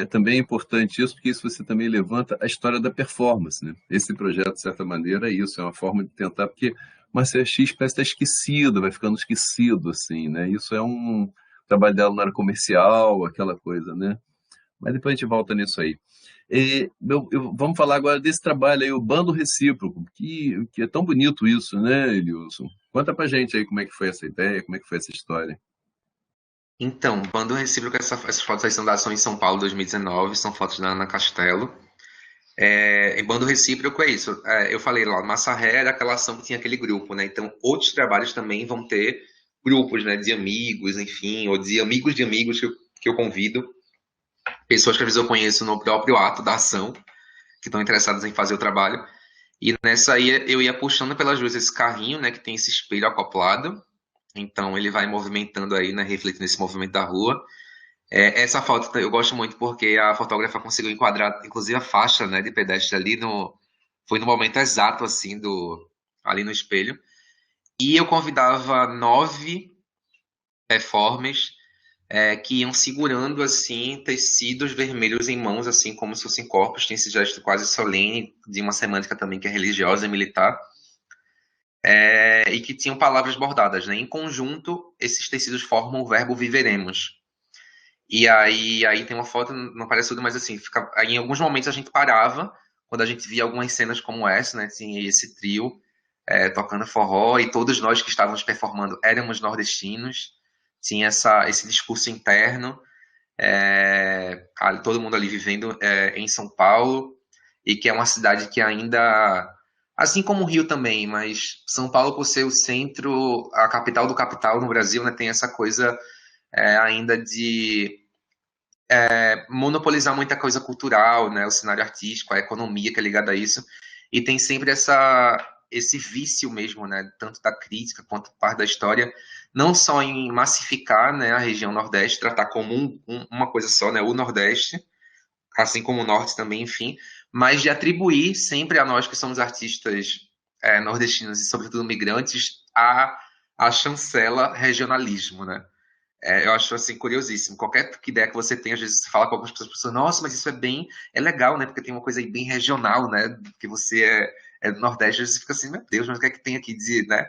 também é importante isso, porque isso você também levanta a história da performance, né? Esse projeto, de certa maneira, é isso, é uma forma de tentar, porque Marcia X parece estar esquecido, vai ficando esquecido, assim, né? Isso é um trabalho dela na área comercial, aquela coisa, né? Mas depois a gente volta nisso aí. Vamos falar agora desse trabalho aí, o Bando Recíproco, que é tão bonito isso, né, Eliilson? Conta pra gente aí como é que foi essa ideia, como é que foi essa história. Então, Bando Recíproco, essas fotos aí são da ação em São Paulo 2019, são fotos da Ana Castelo. Em Bando Recíproco é isso. Eu falei lá, Massa Ré era aquela ação que tinha aquele grupo, né? Então, outros trabalhos também vão ter grupos, né? De amigos, enfim, ou de amigos que eu convido. Pessoas que às vezes eu conheço no próprio ato da ação, que estão interessadas em fazer o trabalho. E nessa aí eu ia puxando pelas ruas esse carrinho, né? Que tem esse espelho acoplado. Então, ele vai movimentando aí, né? Refletindo esse movimento da rua. Essa foto eu gosto muito porque a fotógrafa conseguiu enquadrar, inclusive, a faixa, né, de pedestre ali foi no momento exato, assim, ali no espelho. E eu convidava 9 performers, que iam segurando assim tecidos vermelhos em mãos, assim como se fossem corpos. Tem esse gesto quase solene de uma semântica também que é religiosa e militar, e que tinham palavras bordadas, né? Em conjunto, esses tecidos formam o verbo viveremos. E aí tem uma foto, não parece tudo, mas assim, aí em alguns momentos a gente parava, quando a gente via algumas cenas como essa, né? Tinha esse trio tocando forró, e todos nós que estávamos performando éramos nordestinos, tinha esse discurso interno, todo mundo ali vivendo em São Paulo, e que é uma cidade que ainda, assim como o Rio também, mas São Paulo, por ser o centro, a capital do capital no Brasil, né, tem essa coisa ainda de monopolizar muita coisa cultural, né, o cenário artístico, a economia que é ligada a isso, e tem sempre esse vício mesmo, né, tanto da crítica quanto parte da história, não só em massificar, né, a região Nordeste, tratar como uma coisa só, né, o Nordeste, assim como o Norte também, enfim, mas de atribuir sempre a nós que somos artistas nordestinos e sobretudo migrantes a chancela regionalismo, né? Eu acho assim curiosíssimo. Qualquer ideia que você tem, às vezes você fala com algumas pessoas, nossa, mas isso é legal, né? Porque tem uma coisa aí bem regional, né? Que você é do Nordeste, às vezes você fica assim, meu Deus, mas o que é que tem aqui de, né?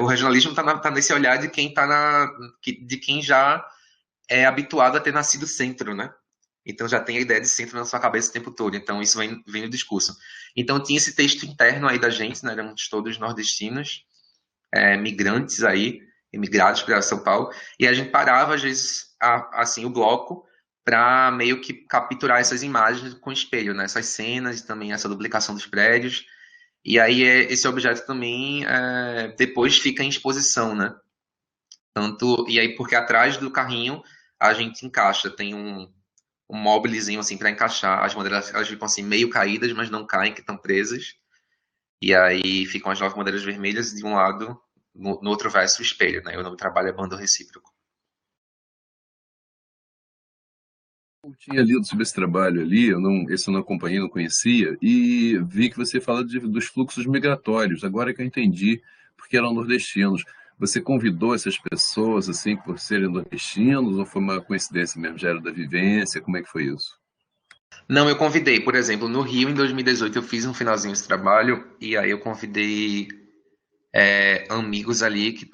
O regionalismo tá nesse olhar de quem tá de quem já é habituado a ter nascido centro, né? Então já tem a ideia de centro na sua cabeça o tempo todo. Então isso vem no discurso. Então tinha esse texto interno aí da gente, né? Éramos todos nordestinos, migrantes aí, imigrados para São Paulo, e a gente parava, às vezes, assim, o bloco, para meio que capturar essas imagens com espelho, né? Essas cenas e também essa duplicação dos prédios. E aí esse objeto também depois fica em exposição, né? E aí porque atrás do carrinho a gente encaixa, tem um móvelzinho assim para encaixar. As madeiras elas ficam assim meio caídas, mas não caem, que estão presas. E aí ficam as 9 madeiras vermelhas de um lado, no outro verso o espelho, né? O nome do trabalho é Bando Recíproco. Eu tinha lido sobre esse trabalho ali, esse eu não acompanhei, não conhecia, e vi que você fala dos fluxos migratórios. Agora que eu entendi, porque eram nordestinos. Você convidou essas pessoas assim por serem nordestinos ou foi uma coincidência mesmo? Já era da vivência? Como é que foi isso? Não, eu convidei, por exemplo, no Rio em 2018 eu fiz um finalzinho desse trabalho e aí eu convidei amigos ali que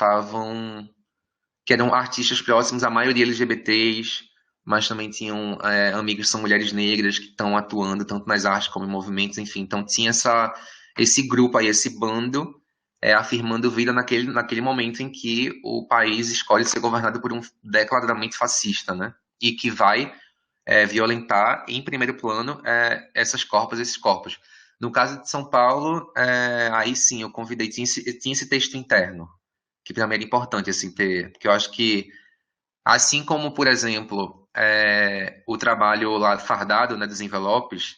eram artistas próximos, a maioria LGBTs, mas também tinham amigos que são mulheres negras que estão atuando tanto nas artes como em movimentos, enfim. Então tinha esse grupo aí, esse bando, afirmando vida naquele momento em que o país escolhe ser governado por um declaradamente fascista, né? E que vai violentar em primeiro plano esses corpos. No caso de São Paulo, aí sim, eu convidei, tinha esse texto interno, que para mim era importante assim ter, porque eu acho que assim como, por exemplo, o trabalho lá fardado, né, dos envelopes,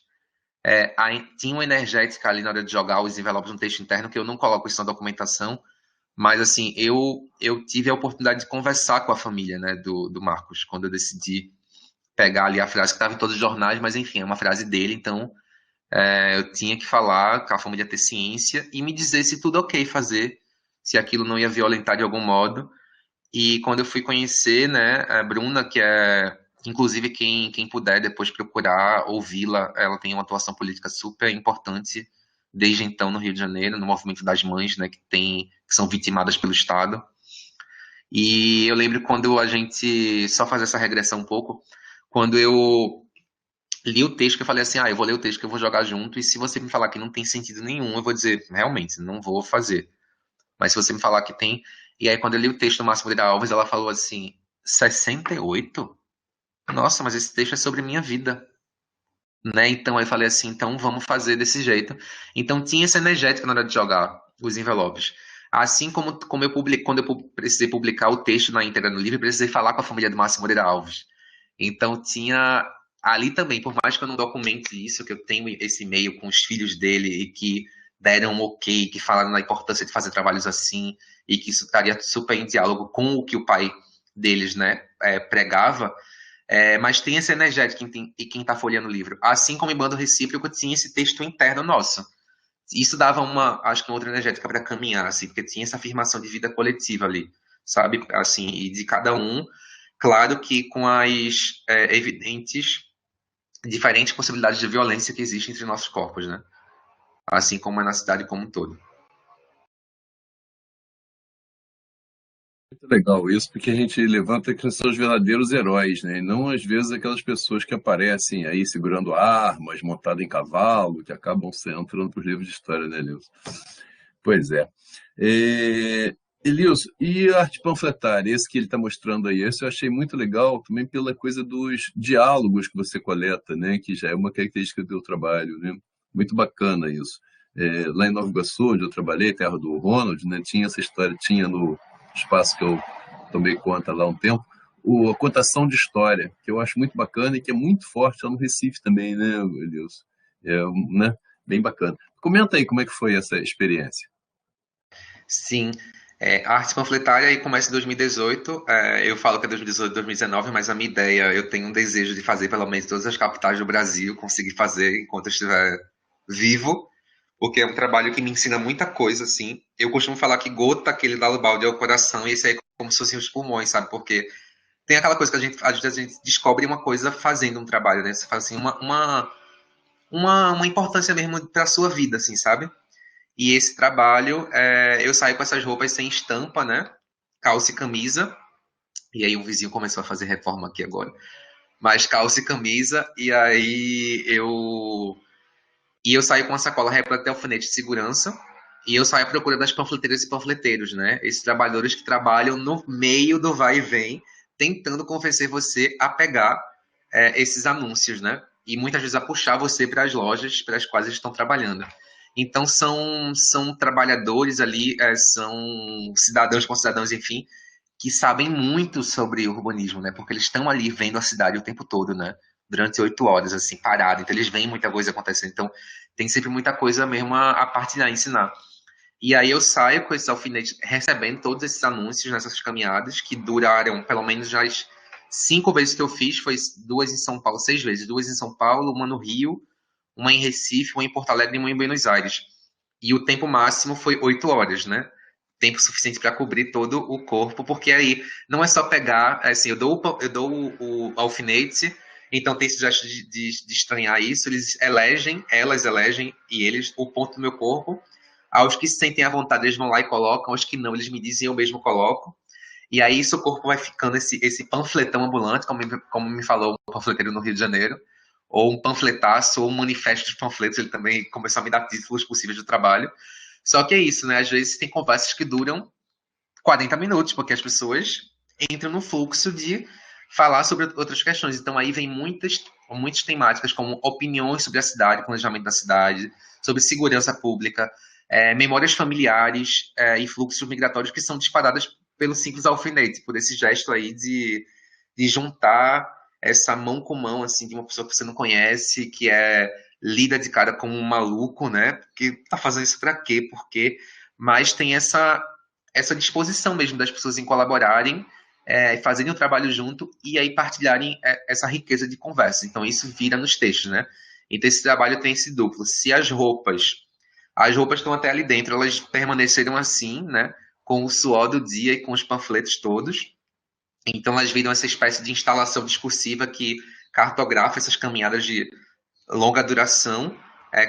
aí tinha uma energética ali na hora de jogar os envelopes no texto interno que eu não coloco isso na documentação, mas assim eu tive a oportunidade de conversar com a família, né, do Marcos quando eu decidi pegar ali a frase que estava em todos os jornais, mas enfim, é uma frase dele, então eu tinha que falar com a família ter ciência e me dizer se tudo ok fazer, se aquilo não ia violentar de algum modo. E quando eu fui conhecer, né, a Bruna, que é, inclusive, quem puder depois procurar, ouvi-la, ela tem uma atuação política super importante desde então no Rio de Janeiro, no movimento das mães, né, que são vitimadas pelo Estado. E eu lembro quando a gente, só fazer essa regressão um pouco, quando eu li o texto, que eu falei assim, eu vou ler o texto que eu vou jogar junto, e se você me falar que não tem sentido nenhum, eu vou dizer, realmente, não vou fazer. Mas se você me falar que tem. E aí, quando eu li o texto do Márcio Moreira Alves, ela falou assim: 68? Nossa, mas esse texto é sobre minha vida. Né? Então, aí eu falei assim: então vamos fazer desse jeito. Então, tinha essa energética na hora de jogar os envelopes. Assim como quando eu precisei publicar o texto na íntegra no livro, eu precisei falar com a família do Márcio Moreira Alves. Então, tinha ali também, por mais que eu não documente isso, que eu tenho esse e-mail com os filhos dele e que deram um ok, que falaram da importância de fazer trabalhos assim, e que isso estaria super em diálogo com o que o pai deles, né, pregava, mas tem essa energética e quem está folheando o livro. Assim como em Bando Recíproco tinha esse texto interno nosso. Isso dava acho que uma outra energética para caminhar, assim, porque tinha essa afirmação de vida coletiva ali, sabe? Assim, e de cada um. Claro que com as evidentes diferentes possibilidades de violência que existem entre nossos corpos, né? Assim como é na cidade como um todo. Muito legal isso, porque a gente levanta que são os verdadeiros heróis, né? E não, às vezes, aquelas pessoas que aparecem aí segurando armas, montado em cavalo, que acabam entrando para os livros de história, né, Lilson? Pois é. É... Elilson, e a arte panfletária, esse que ele está mostrando aí, esse eu achei muito legal também pela coisa dos diálogos que você coleta, né? Que já é uma característica do teu trabalho, né? Muito bacana isso. Lá em Nova Iguaçu, onde eu trabalhei, terra do Ronald, né? Tinha essa história, tinha no espaço que eu tomei conta lá há um tempo, a contação de história, que eu acho muito bacana e que é muito forte lá no Recife também, né, Elilson? É, né? Bem bacana. Comenta aí como é que foi essa experiência. Sim, a arte panfletária aí começa em 2018. Eu falo que é 2018, 2019, mas a minha ideia, eu tenho um desejo de fazer pelo menos todas as capitais do Brasil, conseguir fazer enquanto eu estiver vivo, porque é um trabalho que me ensina muita coisa, assim. Eu costumo falar que gota que ele dá o balde é o coração, e esse aí é como se fossem os pulmões, sabe? Porque tem aquela coisa que às vezes a gente descobre uma coisa fazendo um trabalho, né? Você faz assim, uma importância mesmo para a sua vida, assim, sabe? E esse trabalho, eu saio com essas roupas sem estampa, né? Calça e camisa. E aí o vizinho começou a fazer reforma aqui agora. Mas calça e camisa. E eu saio com a sacola repleta de alfinete de segurança. E eu saio à procura das panfleteiras e panfleteiros, né? Esses trabalhadores que trabalham no meio do vai e vem, tentando convencer você a pegar esses anúncios, né? E muitas vezes a puxar você para as lojas para as quais eles estão trabalhando. Então são trabalhadores ali, são cidadãos com cidadãos, enfim, que sabem muito sobre urbanismo, né? Porque eles estão ali vendo a cidade o tempo todo, né? Durante 8 horas, assim, parado. Então eles veem muita coisa acontecendo. Então tem sempre muita coisa mesmo a partilhar, a ensinar. E aí eu saio com esses alfinetes, recebendo todos esses anúncios nessas caminhadas, que duraram pelo menos já as 5 vezes que eu fiz, foi 2 em São Paulo, 6 vezes, 2 em São Paulo, uma no Rio, uma em Recife, uma em Porto Alegre e uma em Buenos Aires. E o tempo máximo foi 8 horas, né? Tempo suficiente para cobrir todo o corpo, porque aí não é só pegar, assim, eu dou o alfinete, então tem esse gesto de estranhar isso, elas elegem, e eles, o ponto do meu corpo. Aos que se sentem à vontade, eles vão lá e colocam, aos que não, eles me dizem, eu mesmo coloco. E aí isso o corpo vai ficando esse panfletão ambulante, como me falou o panfleteiro no Rio de Janeiro, ou um panfletaço, ou um manifesto de panfletos, ele também começou a me dar títulos possíveis do trabalho. Só que é isso, né? Às vezes tem conversas que duram 40 minutos, porque as pessoas entram no fluxo de falar sobre outras questões. Então aí vem muitas temáticas, como opiniões sobre a cidade, planejamento da cidade, sobre segurança pública, memórias familiares e fluxos migratórios que são disparadas pelo simples alfinete, por esse gesto aí de juntar essa mão com mão, assim, de uma pessoa que você não conhece, que lida de cara como um maluco, né? Porque tá fazendo isso para quê? Por quê? Mas tem essa disposição mesmo das pessoas em colaborarem, fazerem o trabalho junto e aí partilharem essa riqueza de conversa. Então isso vira nos textos, né? Então esse trabalho tem esse duplo. Se as roupas estão até ali dentro, elas permaneceram assim, né? Com o suor do dia e com os panfletos todos. Então elas viram essa espécie de instalação discursiva que cartografa essas caminhadas de longa duração,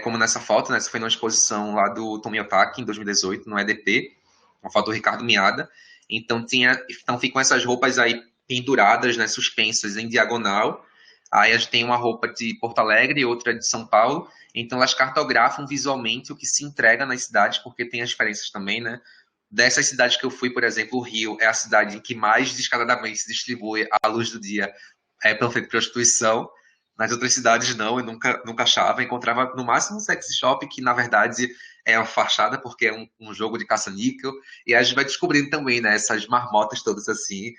como nessa foto, né? Essa foi numa exposição lá do Tomiotaki em 2018, no EDP, uma foto do Ricardo Miada. Então ficam essas roupas aí penduradas, né, suspensas em diagonal. Aí a gente tem uma roupa de Porto Alegre e outra de São Paulo. Então elas cartografam visualmente o que se entrega nas cidades, porque tem as diferenças também, né? Dessas cidades que eu fui, por exemplo, o Rio é a cidade em que mais descaradamente se distribui à luz do dia panfleto de prostituição. Nas outras cidades não, eu nunca achava. Encontrava no máximo um sex shop, que na verdade é uma fachada, porque é um jogo de caça-níquel. E a gente vai descobrindo também, né, essas marmotas todas assim,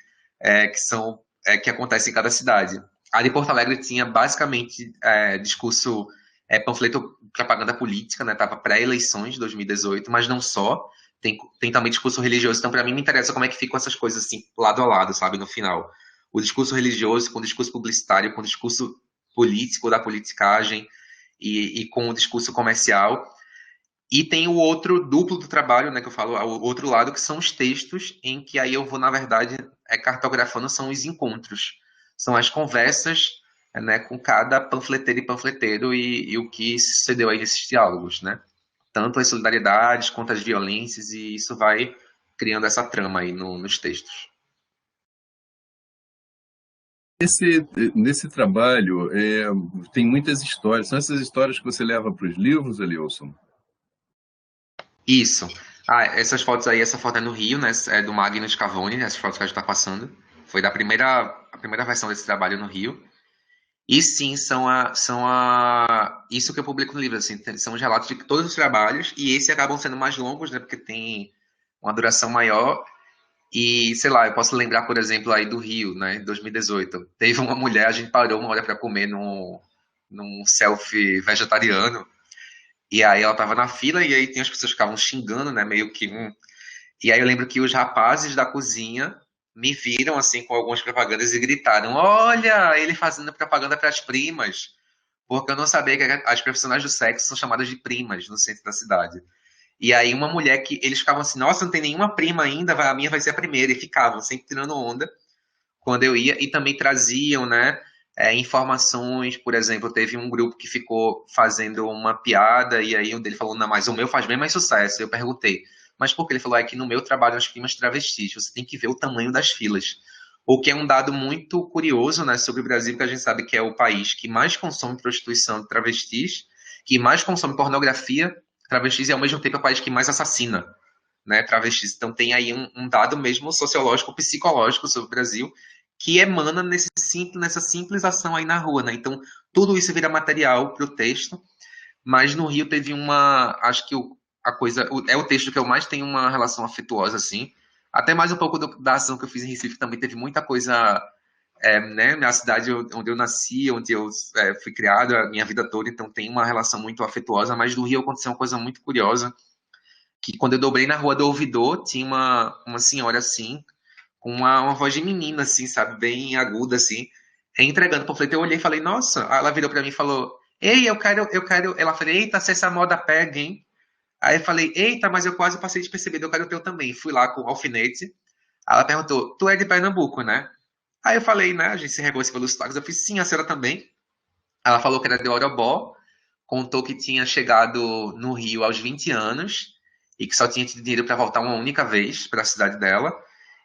que acontecem em cada cidade. A de Porto Alegre tinha basicamente discurso, panfleto propaganda política, né? Tava pré-eleições de 2018, mas não só. Tem também discurso religioso. Então, para mim, me interessa como é que ficam essas coisas assim, lado a lado, sabe, no final. O discurso religioso com o discurso publicitário, com o discurso político da politicagem e com o discurso comercial. E tem o outro duplo do trabalho, né, que eu falo, o outro lado, que são os textos, em que aí eu vou, na verdade, cartografando são os encontros, são as conversas, né, com cada panfleteiro e panfleteiro e o que sucedeu aí nesses diálogos, né? Tanto as solidariedades quanto as violências, e isso vai criando essa trama aí nos textos. Nesse trabalho, tem muitas histórias. São essas histórias que você leva para os livros, Elielson? Isso. Ah, essas fotos aí, essa foto é no Rio, né? É do Magno Scavone, essas fotos que a gente está passando. Foi a primeira versão desse trabalho no Rio. E sim, isso que eu publico no livro, assim, são os relatos de todos os trabalhos, e esses acabam sendo mais longos, né? Porque tem uma duração maior. E, sei lá, eu posso lembrar, por exemplo, aí do Rio, né? 2018. Teve uma mulher, a gente parou uma hora para comer num selfie vegetariano. E aí ela tava na fila e aí tem as pessoas que ficavam xingando, né? Meio que. E aí eu lembro que os rapazes da cozinha me viram assim com algumas propagandas e gritaram: Olha, ele fazendo propaganda para as primas. Porque eu não sabia que as profissionais do sexo são chamadas de primas no centro da cidade. E aí uma mulher que eles ficavam assim: Nossa, não tem nenhuma prima ainda, a minha vai ser a primeira. E ficavam sempre tirando onda quando eu ia, e também traziam, né, informações. Por exemplo, teve um grupo que ficou fazendo uma piada, e aí um dele falou, não, mas o meu faz bem mais sucesso. Eu perguntei, mas por que? Ele falou, é que no meu trabalho as primas travestis, você tem que ver o tamanho das filas. O que é um dado muito curioso, né, sobre o Brasil, que a gente sabe que é o país que mais consome prostituição de travestis, que mais consome pornografia travestis, e ao mesmo tempo é o país que mais assassina, né, travestis. Então tem aí um dado mesmo sociológico, psicológico sobre o Brasil, que emana nessa simples ação aí na rua, né? Então tudo isso vira material para o texto, mas no Rio teve acho que é o texto que eu mais tenho uma relação afetuosa, assim, até mais um pouco da ação que eu fiz em Recife também teve muita coisa, né? Minha cidade onde eu nasci, onde eu fui criado a minha vida toda, então tem uma relação muito afetuosa, mas no Rio aconteceu uma coisa muito curiosa, que quando eu dobrei na rua do Ouvidor, tinha uma senhora assim, com uma voz de menina, assim, sabe? Bem aguda, assim, entregando o panfleto. Eu olhei e falei, nossa. Aí ela virou pra mim e falou, ei, eu quero. Ela falou, eita, se essa moda pega, hein? Aí eu falei, eita, mas eu quase passei despercebido, eu quero o teu também. Fui lá com o alfinete. Aí ela perguntou, tu é de Pernambuco, né? Aí eu falei, né? A gente se reconhece pelos sotaques. Eu fiz, sim, a senhora também. Ela falou que era de Orobó, contou que tinha chegado no Rio aos 20 anos e que só tinha tido dinheiro para voltar uma única vez para a cidade dela.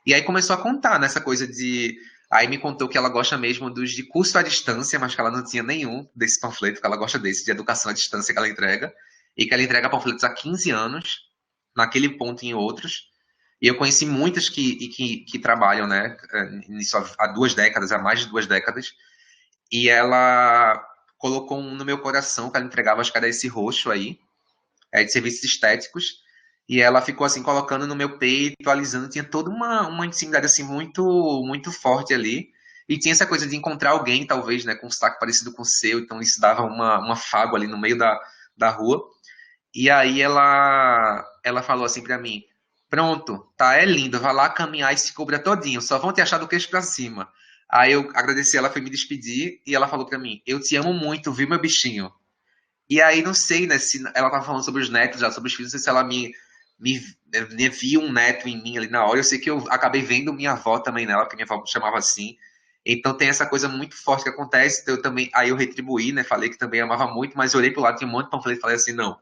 E aí começou a contar nessa coisa de. Aí me contou que ela gosta mesmo dos de curso à distância, mas que ela não tinha nenhum desse panfleto, que ela gosta desse, de educação à distância que ela entrega, e que ela entrega panfletos há 15 anos, naquele ponto e em outros. E eu conheci muitas que trabalham, né, nisso há 2 décadas, há mais de 2 décadas, e ela colocou um no meu coração, que ela entregava, acho que era esse roxo aí, de serviços estéticos, e ela ficou assim colocando no meu peito, alisando, tinha toda uma intimidade assim muito muito forte ali. E tinha essa coisa de encontrar alguém, talvez, né, com um sotaque parecido com o seu, então isso dava uma fábula ali no meio da rua. E aí ela falou assim pra mim: Pronto, tá, é lindo, vai lá caminhar e se cobra todinho, só vão te achar do queixo pra cima. Aí eu agradeci, ela foi me despedir e ela falou pra mim: Eu te amo muito, viu, meu bichinho? E aí não sei, né, se ela tava falando sobre os netos, já sobre os filhos, não sei se ela me viu um neto em mim ali na hora. Eu sei que eu acabei vendo minha avó também nela, porque minha avó me chamava assim. Então tem essa coisa muito forte que acontece. Então, eu também, aí eu retribuí, né? Falei que também amava muito, mas eu olhei pro lado, tinha um monte de panfleto e falei assim, não,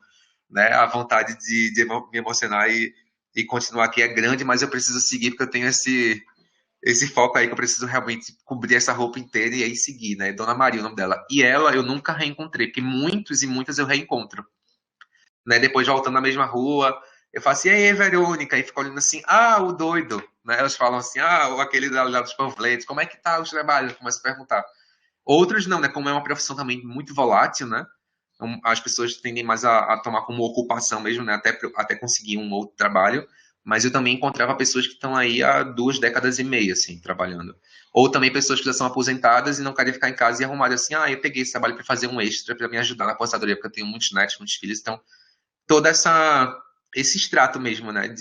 né? A vontade de me emocionar e continuar aqui é grande, mas eu preciso seguir porque eu tenho esse foco aí que eu preciso realmente cobrir essa roupa inteira e aí seguir, né? Dona Maria, o nome dela. E ela eu nunca reencontrei, porque muitos e muitas eu reencontro, né? Depois voltando na mesma rua, eu falo assim, e aí, Verônica? E fico olhando assim, ah, o doido, né? Elas falam assim, ah, ou aquele lá dos panfletos, como é que tá os trabalhos? Começo a perguntar. Outros não, né? Como é uma profissão também muito volátil, né? Então, as pessoas tendem mais a tomar como ocupação mesmo, né? Até conseguir um outro trabalho. Mas eu também encontrava pessoas que estão aí há 2 décadas e meia, assim, trabalhando. Ou também pessoas que já são aposentadas e não querem ficar em casa e arrumar assim, ah, eu peguei esse trabalho para fazer um extra para me ajudar na aposentadoria, porque eu tenho muitos netos, muitos filhos, então toda esse extrato mesmo, né,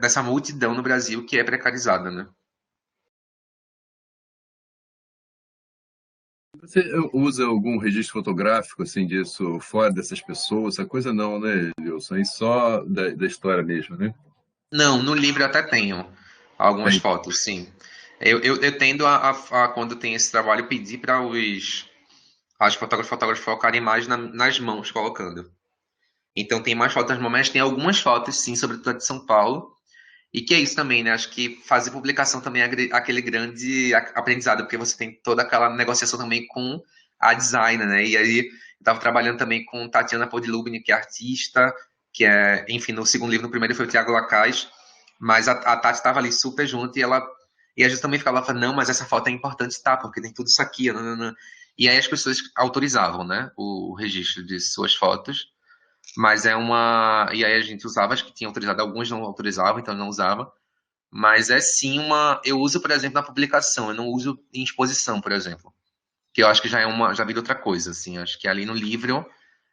dessa multidão no Brasil que é precarizada, né? Você usa algum registro fotográfico assim disso fora dessas pessoas? Essa coisa não, né, Elielson? É só da história mesmo, né? Não, no livro eu até tenho Algumas Tem. fotos, sim. Eu tendo quando tem esse trabalho, pedir para as fotógrafos focarem mais nas mãos colocando. Então tem mais fotos nas mãos, mas tem algumas fotos, sim, sobretudo a de São Paulo. E que é isso também, né? Acho que fazer publicação também é aquele grande aprendizado, porque você tem toda aquela negociação também com a designer, né? E aí eu estava trabalhando também com Tatiana Podilubni, que é artista, que é, enfim, no segundo livro, no primeiro foi o Tiago Lacaz, mas a Tati estava ali super junto e a gente também ficava falando, não, mas essa foto é importante, tá? Porque tem tudo isso aqui, nanana. E aí as pessoas autorizavam, né? O registro de suas fotos. Mas é uma. E aí a gente usava, acho que tinha autorizado, alguns não autorizavam, então eu não usava. Mas é sim uma. Eu uso, por exemplo, na publicação, eu não uso em exposição, por exemplo. Que eu acho que já é uma. Já vira outra coisa, assim. Acho que ali no livro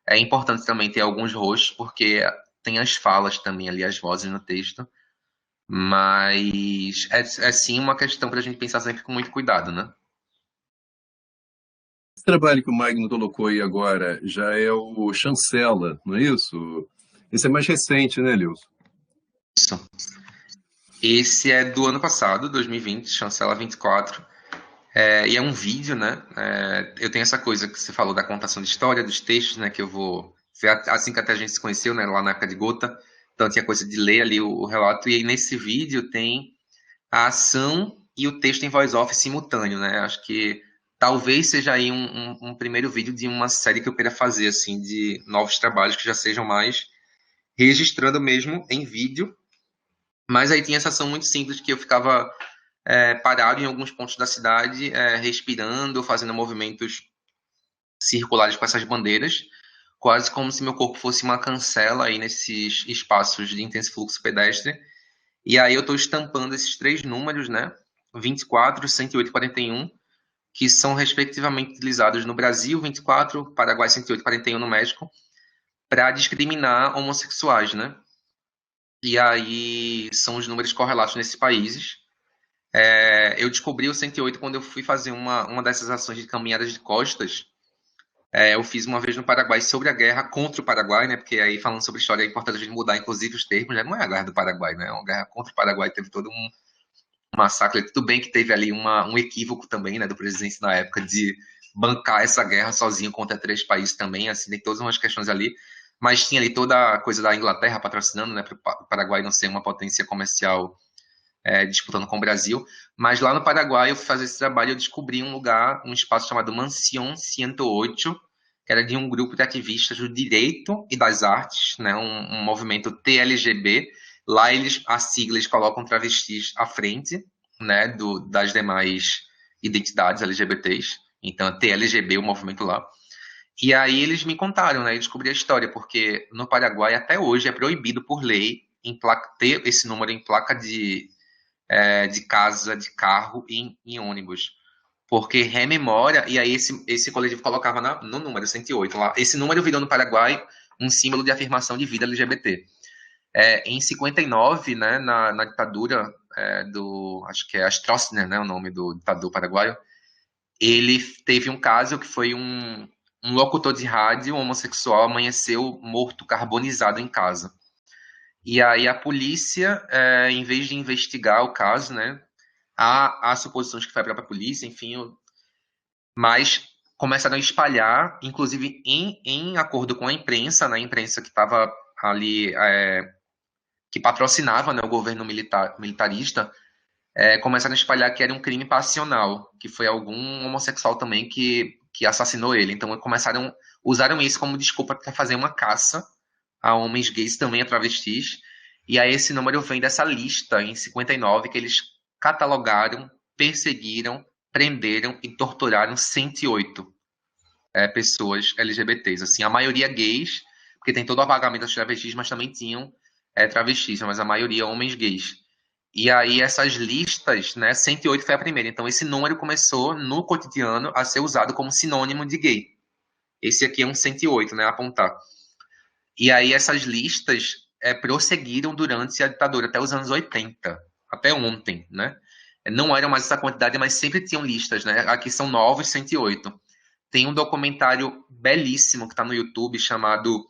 é importante também ter alguns rostos, porque tem as falas também ali, as vozes no texto. Mas é sim uma questão para a gente pensar sempre com muito cuidado, né? Esse trabalho que o Magno colocou aí agora já é o Chancela, não é isso? Esse é mais recente, né, Lilson? Isso. Esse é do ano passado, 2020, Chancela 24. E é um vídeo, né? Eu tenho essa coisa que você falou da contação de história, dos textos, né? Que eu vou. Foi assim que até a gente se conheceu, né? Lá na época de Gota. Então tinha coisa de ler ali o relato. E aí nesse vídeo tem a ação e o texto em voice off simultâneo, né? Acho que talvez seja aí um primeiro vídeo de uma série que eu queira fazer, assim, de novos trabalhos que já sejam mais registrando mesmo em vídeo. Mas aí tinha essa ação muito simples que eu ficava parado em alguns pontos da cidade, respirando, fazendo movimentos circulares com essas bandeiras, quase como se meu corpo fosse uma cancela aí nesses espaços de intenso fluxo pedestre. E aí eu estou estampando esses três números, né? 24, 108 e 41, que são respectivamente utilizados no Brasil, 24, Paraguai 108 e 41 no México, para discriminar homossexuais, né? E aí são os números correlatos nesses países. Eu descobri o 108 quando eu fui fazer uma dessas ações de caminhadas de costas. Eu fiz uma vez no Paraguai sobre a guerra contra o Paraguai, né? Porque aí falando sobre história é importante a gente mudar, inclusive, os termos, né? Não é a guerra do Paraguai, né? É uma guerra contra o Paraguai, teve todo um massacre. Tudo bem que teve ali um equívoco também, né? Do presidente na época de bancar essa guerra sozinho contra três países também, assim, tem todas umas questões ali. Mas tinha ali toda a coisa da Inglaterra patrocinando, né? Para o Paraguai não ser uma potência comercial disputando com o Brasil. Mas lá no Paraguai, eu fui fazer esse trabalho, eu descobri um lugar, um espaço chamado Mansión 108, que era de um grupo de ativistas do direito e das artes, né, um movimento TLGB. Lá a sigla eles colocam travestis à frente, né, das demais identidades LGBTs. Então, é TLGB, o movimento lá. E aí eles me contaram, né? Eu descobri a história, porque no Paraguai até hoje é proibido por lei ter esse número em placa de casa, de carro e em ônibus. Porque rememora, e aí esse coletivo colocava no número 108 lá, esse número virou no Paraguai um símbolo de afirmação de vida LGBT. Em 59, né, na ditadura acho que é Stroessner, né, o nome do ditador paraguaio, ele teve um caso que foi um locutor de rádio homossexual amanheceu morto, carbonizado em casa. E aí a polícia, em vez de investigar o caso, né, há suposições que foi a própria polícia, enfim, mas começaram a espalhar, inclusive em acordo com a imprensa, né, a imprensa que estava ali, que patrocinava, né, o governo militarista, começaram a espalhar que era um crime passional, que foi algum homossexual também que assassinou ele. Então usaram isso como desculpa para fazer uma caça a homens gays também a travestis. E aí esse número vem dessa lista em 59 que eles catalogaram, perseguiram, prenderam e torturaram 108 pessoas LGBTs. Assim, a maioria gays, porque tem todo o apagamento das travestis, mas também tinham travestis, mas a maioria homens gays. E aí essas listas, né, 108 foi a primeira. Então esse número começou no cotidiano a ser usado como sinônimo de gay. Esse aqui é um 108, né, apontar. E aí essas listas prosseguiram durante a ditadura até os anos 80, até ontem, né? Não eram mais essa quantidade, mas sempre tinham listas, né? Aqui são novos 108. Tem um documentário belíssimo que está no YouTube chamado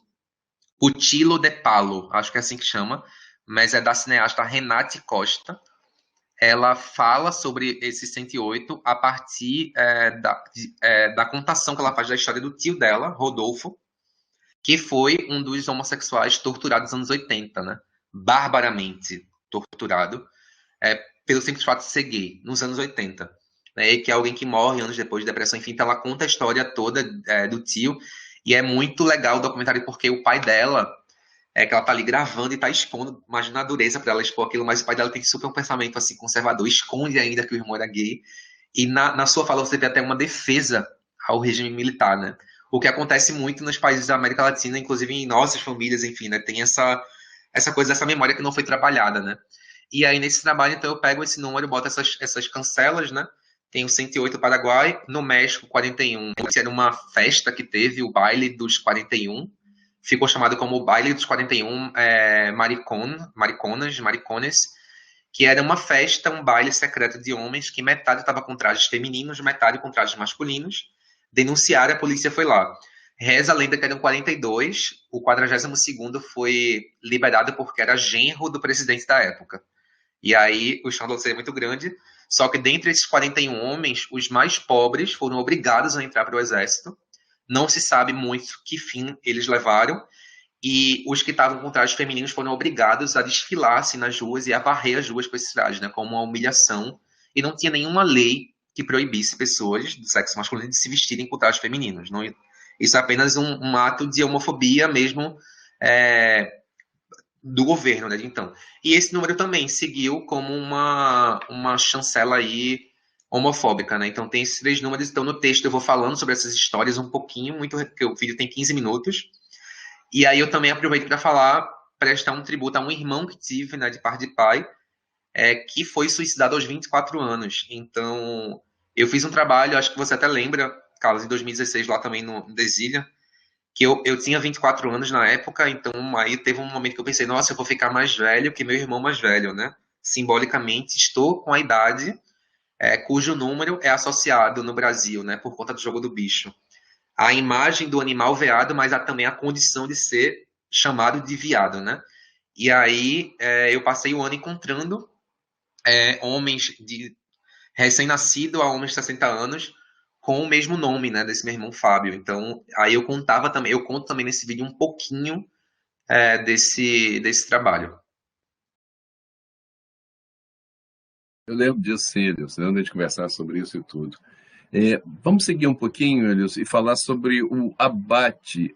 Putilo de Palo, acho que é assim que chama, mas é da cineasta Renate Costa. ela fala sobre esse 108 a partir da contação que ela faz da história do tio dela, Rodolfo, que foi um dos homossexuais torturados nos anos 80, né? Barbaramente torturado, pelo simples fato de ser gay, nos anos 80. Né? E que é alguém que morre anos depois de depressão, enfim, então ela conta a história toda do tio, e é muito legal o documentário porque o pai dela, que ela tá ali gravando e tá expondo, imagina a dureza para ela expor aquilo, mas o pai dela tem super um pensamento assim conservador, esconde ainda que o irmão era gay, e na sua fala você vê até uma defesa ao regime militar, né? O que acontece muito nos países da América Latina, inclusive em nossas famílias, enfim, né? Tem essa coisa, essa memória que não foi trabalhada, né? E aí, nesse trabalho, então, eu pego esse número, boto essas cancelas, né? Tem o 108 Paraguai, no México, 41. Era uma festa que teve, o baile dos 41. Ficou chamado como o baile dos 41 maricones, que era uma festa, um baile secreto de homens, que metade estava com trajes femininos, metade com trajes masculinos. Denunciaram, a polícia foi lá. Reza a lenda que eram 42, o 42º foi liberado porque era genro do presidente da época. E aí o escândalo seria muito grande. Só que dentre esses 41 homens, os mais pobres foram obrigados a entrar para o exército. Não se sabe muito que fim eles levaram. E os que estavam com trajes femininos foram obrigados a desfilar assim, nas ruas e a varrer as ruas com esses trajes, né, como uma humilhação. E não tinha nenhuma lei que proibisse pessoas do sexo masculino de se vestirem com trajes femininos. Não, isso é apenas um ato de homofobia mesmo, do governo, né, de então. E esse número também seguiu como uma chancela aí homofóbica, né? Então tem esses 3 números, então no texto eu vou falando sobre essas histórias um pouquinho, muito, porque o vídeo tem 15 minutos. E aí eu também aproveito para falar, prestar um tributo a um irmão que tive, né, de parte de pai, que foi suicidado aos 24 anos. Então, eu fiz um trabalho, acho que você até lembra, Carlos, em 2016, lá também no Desília, que eu tinha 24 anos na época, então aí teve um momento que eu pensei, nossa, eu vou ficar mais velho que meu irmão mais velho, né? Simbolicamente, estou com a idade cujo número é associado no Brasil, né, por conta do jogo do bicho, a imagem do animal veado, mas há também a condição de ser chamado de viado, né? E aí eu passei o ano encontrando homens de recém-nascido a homens de 60 anos com o mesmo nome, né, desse meu irmão Fábio. Então, aí eu conto também nesse vídeo um pouquinho desse trabalho. Eu lembro disso, sim, Elias. Eu lembro de conversar sobre isso e tudo. Vamos seguir um pouquinho, Elias, e falar sobre o abate.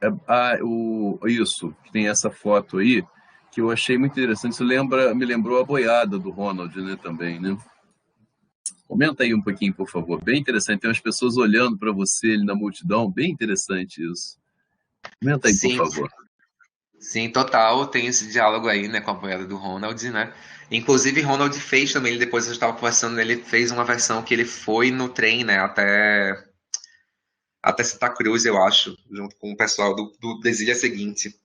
Isso, que tem essa foto aí, que eu achei muito interessante. Isso me lembrou a boiada do Ronald, né, também, né? Comenta aí um pouquinho, por favor. Bem interessante. Tem umas pessoas olhando para você ali na multidão. Bem interessante isso. Comenta aí, por Sim, favor. sim, total. Tem esse diálogo aí, né, com a boiada do Ronald, né? Inclusive, Ronald fez também, ele depois eu estava conversando, ele fez uma versão que ele foi no trem, né, até Santa Cruz, eu acho, junto com o pessoal do Desilha Seguinte.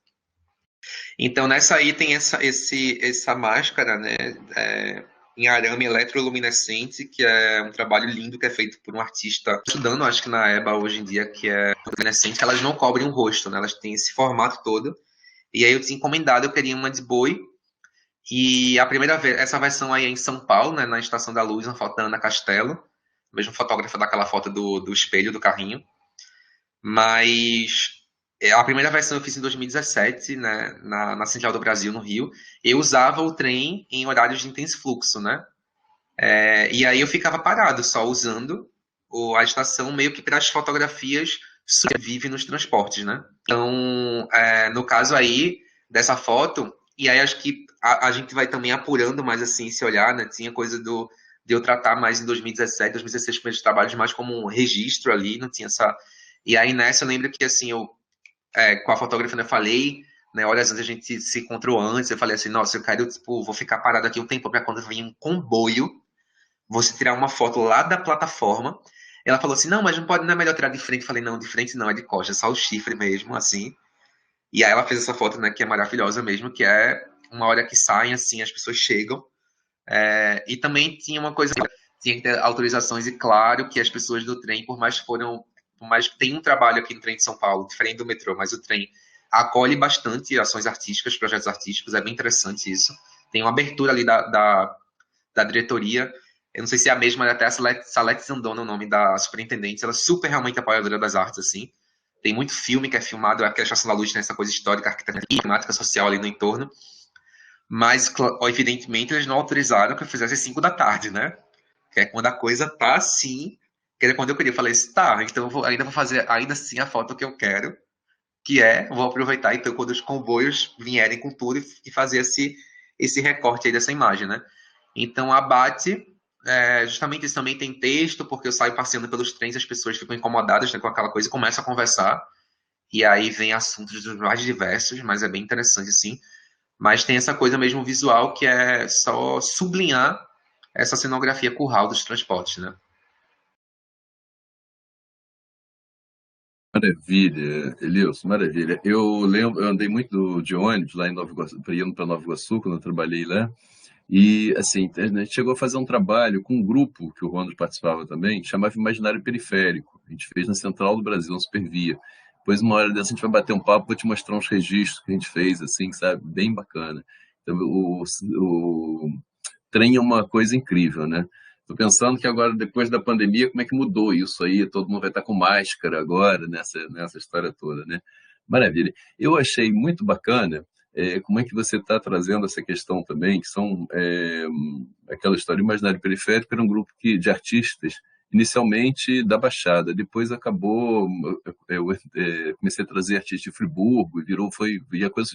Então, nessa aí tem essa máscara, né, em arame eletroluminescente, que é um trabalho lindo que é feito por um artista estudando, acho que na EBA hoje em dia, que é luminescente, elas não cobrem o rosto, né, elas têm esse formato todo. E aí eu tinha encomendado, eu queria uma de boi, e a primeira vez, essa versão aí é em São Paulo, né, na Estação da Luz, uma foto da Ana Castelo, mesmo fotógrafa daquela foto do espelho do carrinho. Mas a primeira versão eu fiz em 2017, né, na Central do Brasil, no Rio. Eu usava o trem em horários de intenso fluxo, né? E aí eu ficava parado, só usando a estação meio que para as fotografias sobrevive nos transportes, né? Então, no caso aí, dessa foto, e aí acho que a gente vai também apurando mais assim, se olhar, né? Tinha coisa de eu tratar mais em 2017, 2016, primeiros trabalhos mais como um registro ali, não tinha essa... E aí nessa eu lembro que assim, com a fotógrafa eu falei, né, horas antes a gente se encontrou antes, eu falei assim, nossa, eu quero, tipo, vou ficar parado aqui um tempo para quando vir um comboio, você tirar uma foto lá da plataforma. Ela falou assim, não, mas não é melhor tirar de frente. Eu falei, não, de frente não, é de costa, é só o chifre mesmo, assim. E aí ela fez essa foto, né, que é maravilhosa mesmo, que é uma hora que saem, assim, as pessoas chegam. E também tinha uma coisa, tinha que ter autorizações, e claro que as pessoas do trem, por mais que tenha um trabalho aqui no trem de São Paulo, diferente do metrô, mas o trem acolhe bastante ações artísticas, projetos artísticos, é bem interessante isso. Tem uma abertura ali da diretoria. Eu não sei se é a mesma, até a Salete Zandona, o nome da superintendente. Ela é super realmente apoiadora das artes, assim. Tem muito filme que é filmado, a Estação da Luz tem essa coisa histórica, arquitetura, temática social ali no entorno. Mas, evidentemente, eles não autorizaram que eu fizesse às 5 da tarde, né? Que é quando a coisa tá assim. Que era quando eu queria. Eu falei assim, tá, então ainda vou fazer ainda assim a foto que eu quero. Que é, vou aproveitar então quando os comboios vierem com tudo e fazer esse recorte aí dessa imagem, né? Então, abate, justamente isso também tem texto, porque eu saio passeando pelos trens, as pessoas ficam incomodadas, né, com aquela coisa e começam a conversar. E aí vem assuntos dos mais diversos, mas é bem interessante, assim. Mas tem essa coisa mesmo visual que é só sublinhar essa cenografia curral dos transportes, né? Maravilha, Elias, maravilha. Eu lembro, eu andei muito de ônibus lá em Nova Iguaçu, indo para Nova Iguaçu, quando eu trabalhei lá. E, assim, a gente chegou a fazer um trabalho com um grupo que o Ronald participava também, que chamava Imaginário Periférico. A gente fez na Central do Brasil, na Supervia. Depois, uma hora dessa, a gente vai bater um papo, vou te mostrar uns registros que a gente fez, assim, sabe? Bem bacana. Então, o trem é uma coisa incrível, né? Estou pensando que agora, depois da pandemia, como é que mudou isso aí? Todo mundo vai estar com máscara agora, nessa história toda, né? Maravilha. Eu achei muito bacana como é que você está trazendo essa questão também, que são aquela história. O Imaginário Periférico era um grupo de artistas, inicialmente da Baixada, depois acabou, comecei a trazer artistas de Friburgo, e a coisa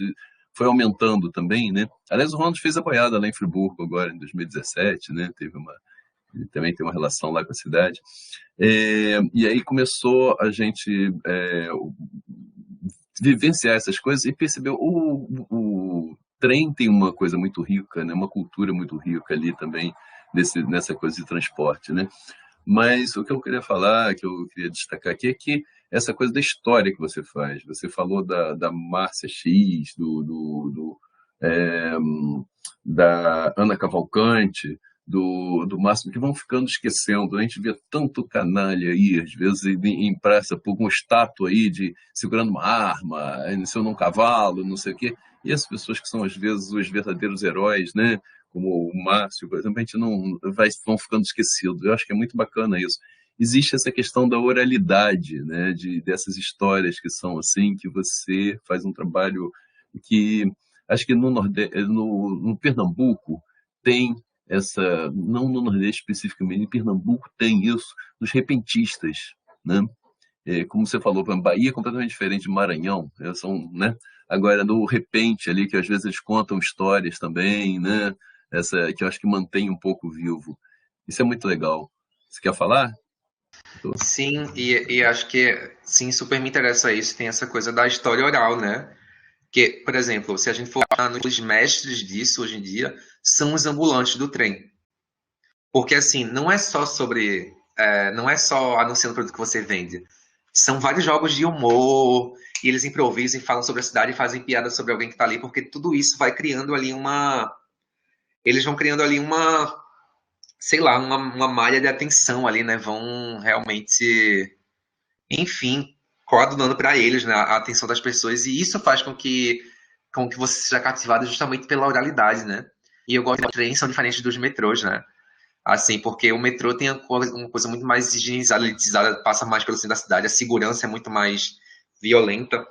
foi aumentando também, né? Aliás, o Ronald fez a boiada lá em Friburgo agora, em 2017, né? Ele também tem uma relação lá com a cidade. E aí começou a gente vivenciar essas coisas e percebeu o trem tem uma coisa muito rica, né? Uma cultura muito rica ali também nessa coisa de transporte, né? Mas o que eu queria falar, que eu queria destacar aqui, é que essa coisa da história que você faz. Você falou da Márcia X, é, da Ana Cavalcante, do Máximo, que vão ficando esquecendo. A gente vê tanto canalha aí, às vezes, em praça, por uma estátua aí de segurando uma arma, em cima de um cavalo, não sei o quê. E as pessoas que são, às vezes, os verdadeiros heróis, né? Como o Márcio, por exemplo, a gente não vão ficando esquecidos. Eu acho que é muito bacana isso. Existe essa questão da oralidade, né, dessas histórias que são assim, que você faz um trabalho que acho que no Pernambuco tem essa, não no Nordeste especificamente, em Pernambuco tem isso, nos repentistas, né? Como você falou, Bahia é completamente diferente de Maranhão, são, né? Agora, no repente ali, que às vezes eles contam histórias também, né? Essa que eu acho que mantém um pouco vivo. Isso é muito legal. Você quer falar? Sim, e acho que sim, super me interessa isso. Tem essa coisa da história oral, né? Que, por exemplo, se a gente for falar nos mestres disso hoje em dia, são os ambulantes do trem. Porque assim, não é só sobre. Não é só anunciando o produto que você vende. São vários jogos de humor, e eles improvisam e falam sobre a cidade e fazem piada sobre alguém que está ali, porque tudo isso vai criando ali uma. Eles vão criando ali uma, sei lá, uma malha de atenção ali, né? Vão realmente, enfim, coadunando para eles, né? A atenção das pessoas. E isso faz com que você seja cativado justamente pela oralidade, né? E eu gosto que os trens são diferentes dos metrôs, né? Assim, porque o metrô tem uma coisa muito mais higienizada, elitizada, passa mais pelo centro da cidade, a segurança é muito mais violenta.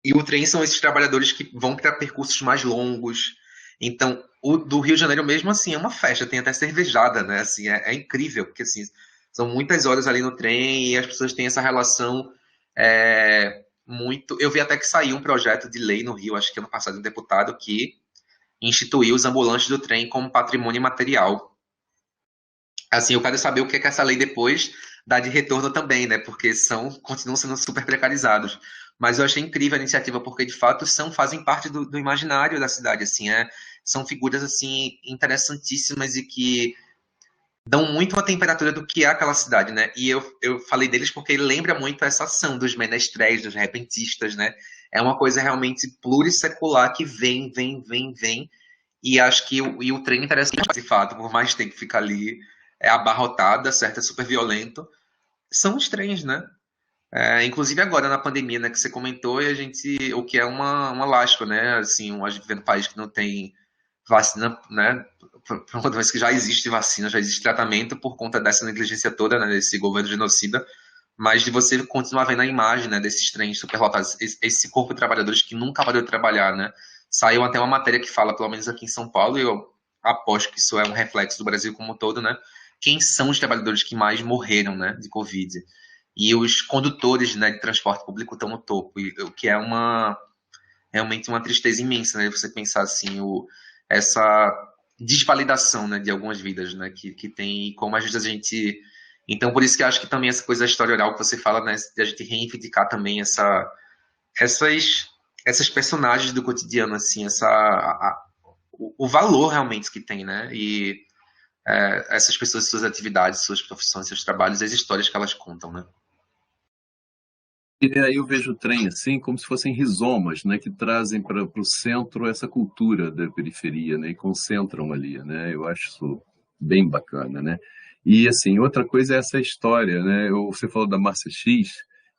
E o trem são esses trabalhadores que vão para percursos mais longos. Então, o do Rio de Janeiro mesmo, assim, é uma festa, tem até cervejada, né? Assim, é incrível, porque, assim, são muitas horas ali no trem e as pessoas têm essa relação muito... Eu vi até que saiu um projeto de lei no Rio, acho que ano passado, um deputado que instituiu os ambulantes do trem como patrimônio material. Assim, eu quero saber o que é que essa lei depois dá de retorno também, né? Porque continuam sendo super precarizados. Mas eu achei incrível a iniciativa, porque de fato fazem parte do imaginário da cidade, assim, são figuras assim interessantíssimas e que dão muito a temperatura do que é aquela cidade, né? E eu falei deles porque ele lembra muito essa ação dos menestréis, dos repentistas, né? É uma coisa realmente plurissecular que vem, vem, vem, vem. E acho que o trem é interessante, de fato, por mais tempo ficar ali abarrotada, certo? É super violento. São os trens, né? Inclusive agora na pandemia, né, que você comentou, e a gente, o que é uma lástima, né? Assim, a gente vê no país que não tem vacina, né? uma doença que já existe vacina, já existe tratamento por conta dessa negligência toda, né, desse governo genocida, mas de você continuar vendo a imagem, né, desses trens superlotados, esse corpo de trabalhadores que nunca parou de trabalhar, né? Saiu até uma matéria que fala, pelo menos aqui em São Paulo, e eu aposto que isso é um reflexo do Brasil como um todo, né? Quem são os trabalhadores que mais morreram, né, de Covid? E os condutores, né, de transporte público estão no topo, o que é realmente uma tristeza imensa, né? Você pensar assim, essa desvalidação, né, de algumas vidas, né, que tem, como às vezes a gente... Então, por isso que eu acho que também essa coisa da história oral que você fala, né, de a gente reivindicar também essas personagens do cotidiano, assim, o valor realmente que tem, né, e essas pessoas, suas atividades, suas profissões, seus trabalhos, as histórias que elas contam, né. E aí eu vejo o trem assim como se fossem rizomas, né, que trazem para o centro essa cultura da periferia, né, e concentram ali, né? Eu acho isso bem bacana, né? E assim, outra coisa é essa história, né? Você falou da Márcia X,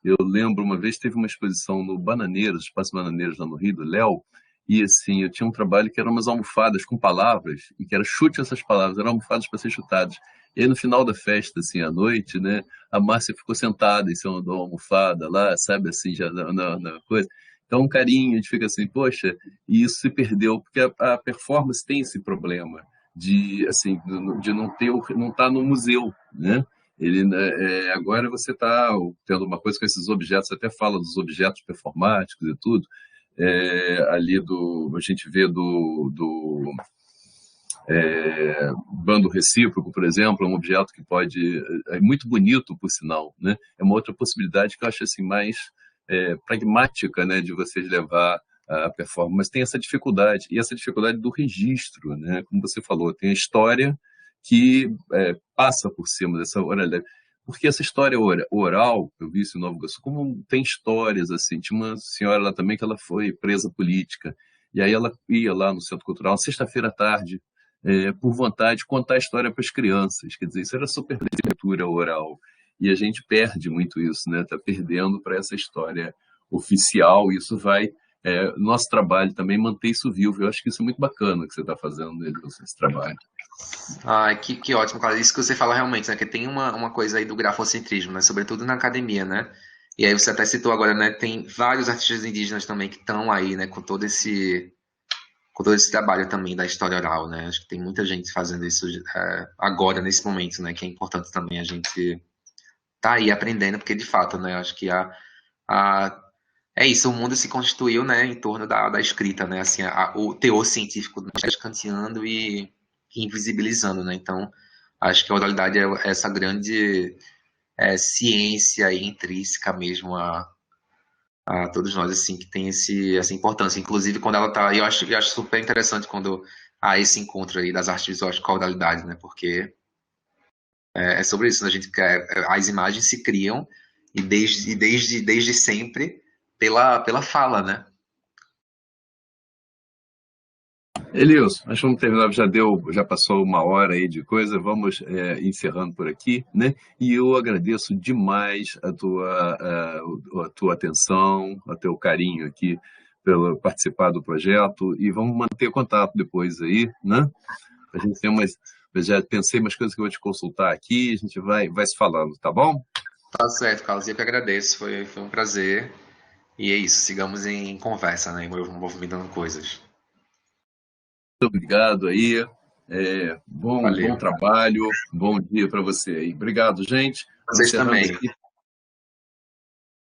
eu lembro uma vez teve uma exposição no Bananeiros, Espaço Bananeiros lá no Rio, do Léo, e assim, eu tinha um trabalho que eram umas almofadas com palavras, e que era chute essas palavras, eram almofadas para ser chutadas. E aí no final da festa, assim, à noite, né, a Márcia ficou sentada em cima de uma almofada lá, sabe, assim, já na coisa. Então, um carinho, a gente fica assim, poxa, e isso se perdeu, porque a performance tem esse problema de, assim, de não ter, não estar no museu, né? Ele, agora você está tendo uma coisa com esses objetos, você até fala dos objetos performáticos e tudo, ali a gente vê do bando recíproco, por exemplo, é um objeto que pode, é muito bonito, por sinal, né? É uma outra possibilidade que eu acho assim mais pragmática, né, de vocês levar a performance, mas tem essa dificuldade, e essa dificuldade do registro, né? Como você falou, tem a história que passa por cima dessa oralidade. Porque essa história oral, eu vi isso em Nova Iguaçu, como tem histórias assim, tinha uma senhora lá também que ela foi presa política, e aí ela ia lá no Centro Cultural, sexta-feira à tarde, por vontade de contar a história para as crianças. Quer dizer, isso era super literatura oral. E a gente perde muito isso, né? Está perdendo para essa história oficial. Isso vai. Nosso trabalho também manter isso vivo. Eu acho que isso é muito bacana que você está fazendo, Edilson, esse trabalho. Ah, que ótimo, cara. Isso que você fala realmente, né? Que tem uma coisa aí do grafocentrismo, né? Sobretudo na academia, né? E aí você até citou agora, né? Tem vários artistas indígenas também que estão aí, né? Com todo esse trabalho também da história oral, né? Acho que tem muita gente fazendo isso agora, nesse momento, né? Que é importante também a gente tá aí aprendendo, porque de fato, né? Acho que a é isso, o mundo se constituiu, né? Em torno da escrita, né? Assim, o teor científico kantiano e invisibilizando, né? Então, acho que a oralidade é essa grande ciência aí intrínseca mesmo a todos nós, assim, que tem essa importância. Inclusive, quando ela tá. Eu acho super interessante quando há esse encontro aí das artes visuais com a oralidade, né? Porque é sobre isso, né? A gente quer, as imagens se criam e desde sempre pela fala, né? Elilson, nós vamos terminar, já passou uma hora aí de coisa, vamos encerrando por aqui, né? E eu agradeço demais a tua atenção, o teu carinho aqui pelo participar do projeto e vamos manter contato depois aí, né? A gente tem umas, eu já pensei umas coisas que eu vou te consultar aqui, a gente vai se falando, tá bom? Tá certo, Carlos. Eu que agradeço. Foi um prazer. E é isso. Sigamos em conversa, né? Movimentando coisas. Muito obrigado aí. Bom Valeu. trabalho, bom dia para você aí. Obrigado, gente. Vocês Encerrando também. aqui.